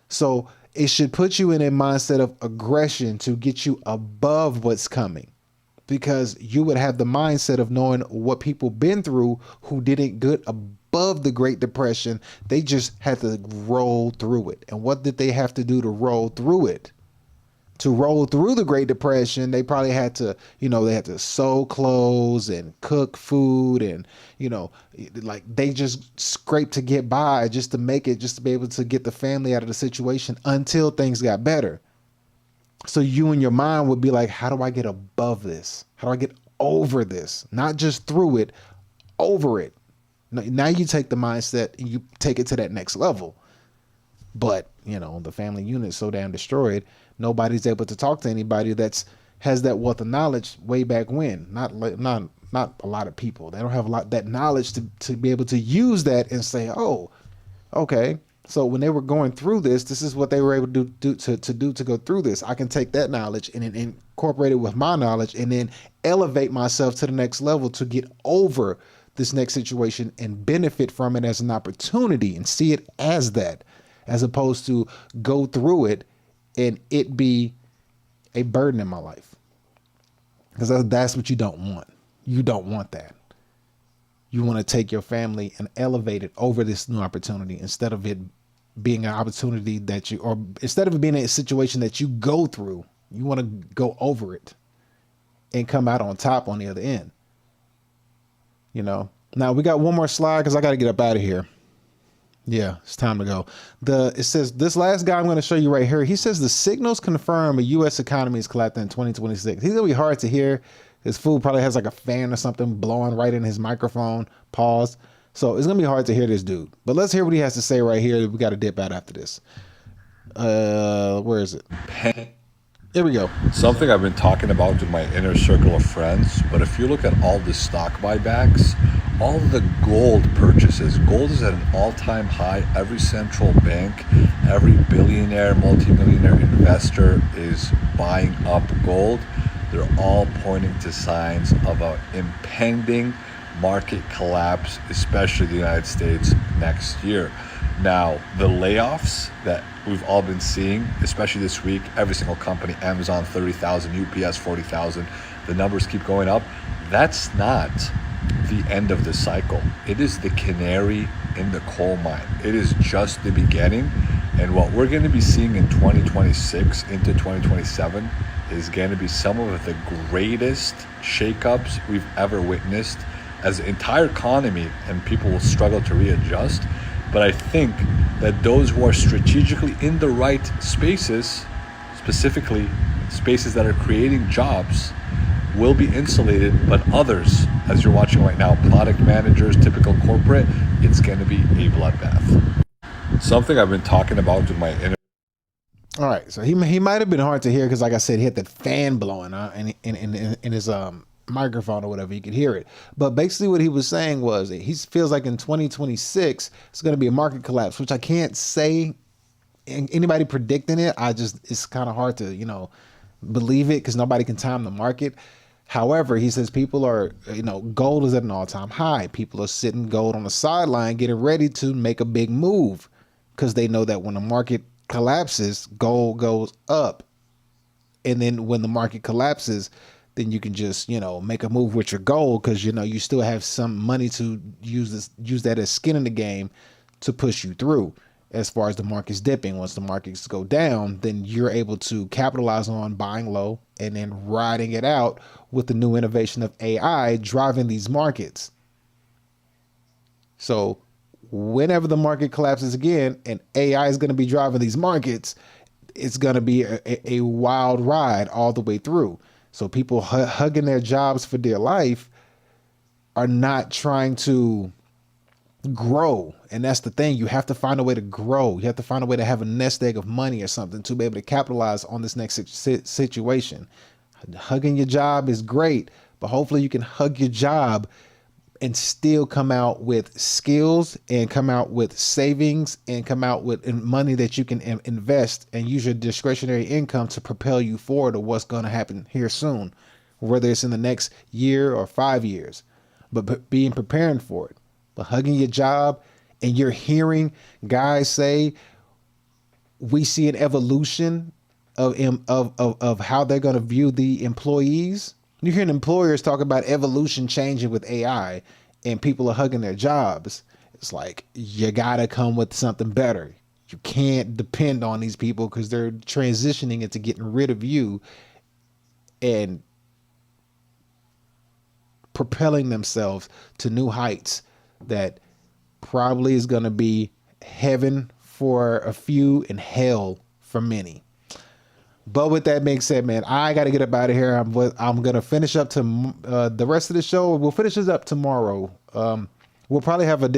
So it should put you in a mindset of aggression to get you above what's coming, because you would have the mindset of knowing what people been through who didn't get above the Great Depression. They just had to roll through it. And what did they have to do to roll through it? To roll through the Great Depression, they probably had to, they had to sew clothes and cook food and, like they just scraped to get by just to make it, just to be able to get the family out of the situation until things got better. So you in your mind would be like, how do I get above this? How do I get over this? Not just through it, over it. Now you take the mindset and you take it to that next level. But, the family unit's so damn destroyed, nobody's able to talk to anybody has that wealth of knowledge way back when. Not a lot of people. They don't have that knowledge to be able to use that and say, oh, okay. So when they were going through this is what they were able to do to go through this. I can take that knowledge and incorporate it with my knowledge and then elevate myself to the next level to get over this next situation and benefit from it as an opportunity and see it as that, as opposed to go through it and it be a burden in my life. Because that's what you don't want. You don't want that. You want to take your family and elevate it over this new opportunity instead of it being an opportunity or instead of it being a situation that you go through, you want to go over it and come out on top on the other end. Now we got one more slide because I got to get up out of here. Yeah, it's time to go. It says this last guy I'm going to show you right here. He says the signals confirm a U.S. economy is collapsing in 2026. He's going to be hard to hear. His fool probably has like a fan or something blowing right in his microphone. Pause. So it's going to be hard to hear this dude. But let's hear what he has to say right here. We got to dip out after this. Where is it? Here we go. Something I've been talking about with my inner circle of friends, but if you look at all the stock buybacks, all the gold purchases, gold is at an all-time high. Every central bank, every billionaire, multimillionaire investor is buying up gold. They're all pointing to signs of an impending market collapse, especially the United States next year. Now, the layoffs that we've all been seeing, especially this week, every single company, Amazon 30,000, UPS 40,000, the numbers keep going up. That's not the end of the cycle. It is the canary in the coal mine. It is just the beginning. And what we're going to be seeing in 2026 into 2027 is going to be some of the greatest shakeups we've ever witnessed as the entire economy, and people will struggle to readjust. But I think that those who are strategically in the right spaces, specifically spaces that are creating jobs, will be insulated, but others, as you're watching right now, product managers, typical corporate, it's going to be a bloodbath. Something I've been talking about with my inner... All right, so he might have been hard to hear because, like I said, he had that fan blowing in his microphone or whatever. You could hear it. But basically what he was saying was he feels like in 2026 it's going to be a market collapse, which I can't say anybody predicting it. It's kind of hard to, believe it because nobody can time the market. However, he says people are, gold is at an all-time high. People are sitting gold on the sideline getting ready to make a big move because they know that when the market collapses, gold goes up. And then when the market collapses, then you can just, make a move with your gold because, you still have some money to use that as skin in the game to push you through. As far as the market's dipping, once the markets go down, then you're able to capitalize on buying low and then riding it out with the new innovation of AI driving these markets. So whenever the market collapses again and AI is going to be driving these markets, it's going to be a wild ride all the way through. So people hugging their jobs for dear life are not trying to grow. And that's the thing. You have to find a way to grow. You have to find a way to have a nest egg of money or something to be able to capitalize on this next situation. Hugging your job is great, but hopefully you can hug your job and still come out with skills and come out with savings and come out with money that you can invest and use your discretionary income to propel you forward to what's going to happen here soon, whether it's in the next year or 5 years, but being preparing for it. But hugging your job, and you're hearing guys say, we see an evolution of how they're going to view the employees. You're hearing employers talk about evolution changing with AI, and people are hugging their jobs. It's like, you got to come with something better. You can't depend on these people because they're transitioning into getting rid of you and propelling themselves to new heights that probably is going to be heaven for a few and hell for many. But with that being said, man, I got to get up out of here. I'm going to finish up to the rest of the show. We'll finish this up tomorrow. We'll probably have have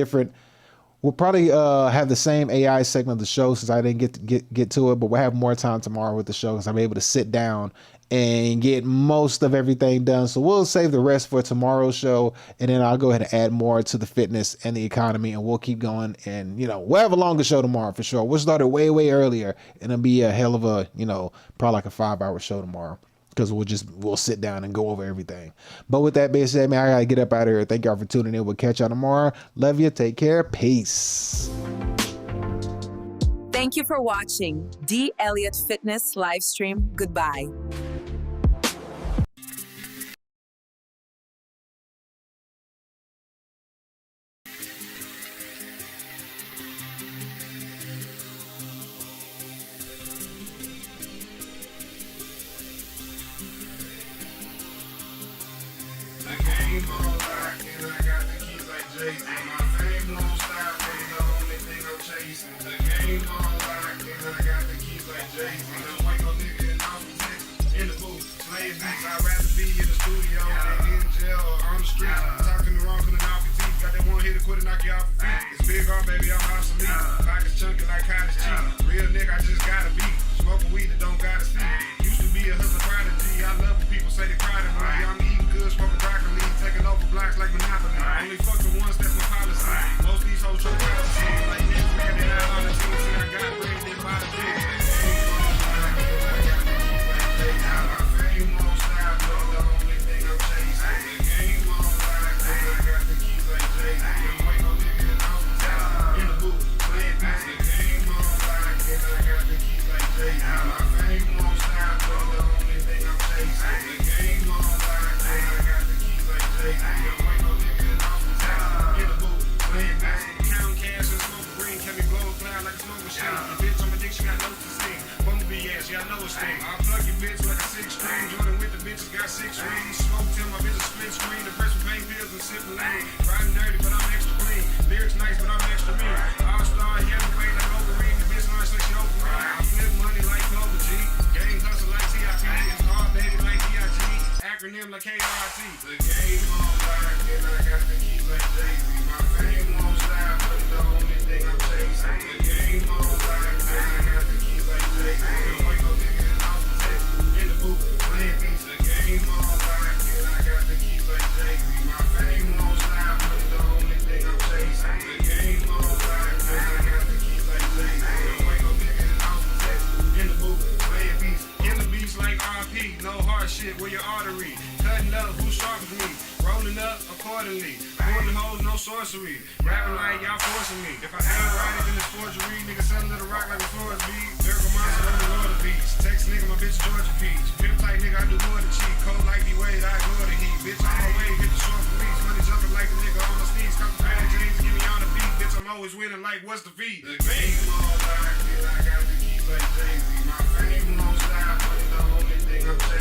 the same AI segment of the show since I didn't get to it, but we'll have more time tomorrow with the show because I'm able to sit down and get most of everything done. So we'll save the rest for tomorrow's show, and then I'll go ahead and add more to the fitness and the economy, and we'll keep going. And, we'll have a longer show tomorrow for sure. We'll start it way, way earlier, and it'll be a hell of a, probably like a 5-hour show tomorrow because we'll sit down and go over everything. But with that being said, man, I got to get up out of here. Thank y'all for tuning in. We'll catch y'all tomorrow. Love you. Take care. Peace. Thank you for watching D. Elliott Fitness live stream. Goodbye. Acronym like KRT. The game on lock, and I got the keys like Jay-Z. My fame won't stop, but the only thing I'm chasing. The game on lock, and I got the keys like Jay-Z. sorcery. Rapping like y'all forcing me. If I ain't right, then it's forgery. Nigga selling to the rock like a forest beat. Miracle monster on the Lord of Beach. Text nigga, my bitch Georgia Peach. Pimp tight nigga, I do more than cheat. Cold like D-Wade, I ignore the heat. Bitch, I'm on way, hit the short police. Money jumping like the nigga on the sneeze. Come to bad James, get me on the beat. Bitch, I'm always winning like what's the fee? The game on lock, and I got the keys like Jay-Z. My fame won't stop, but the only thing I'm chasing.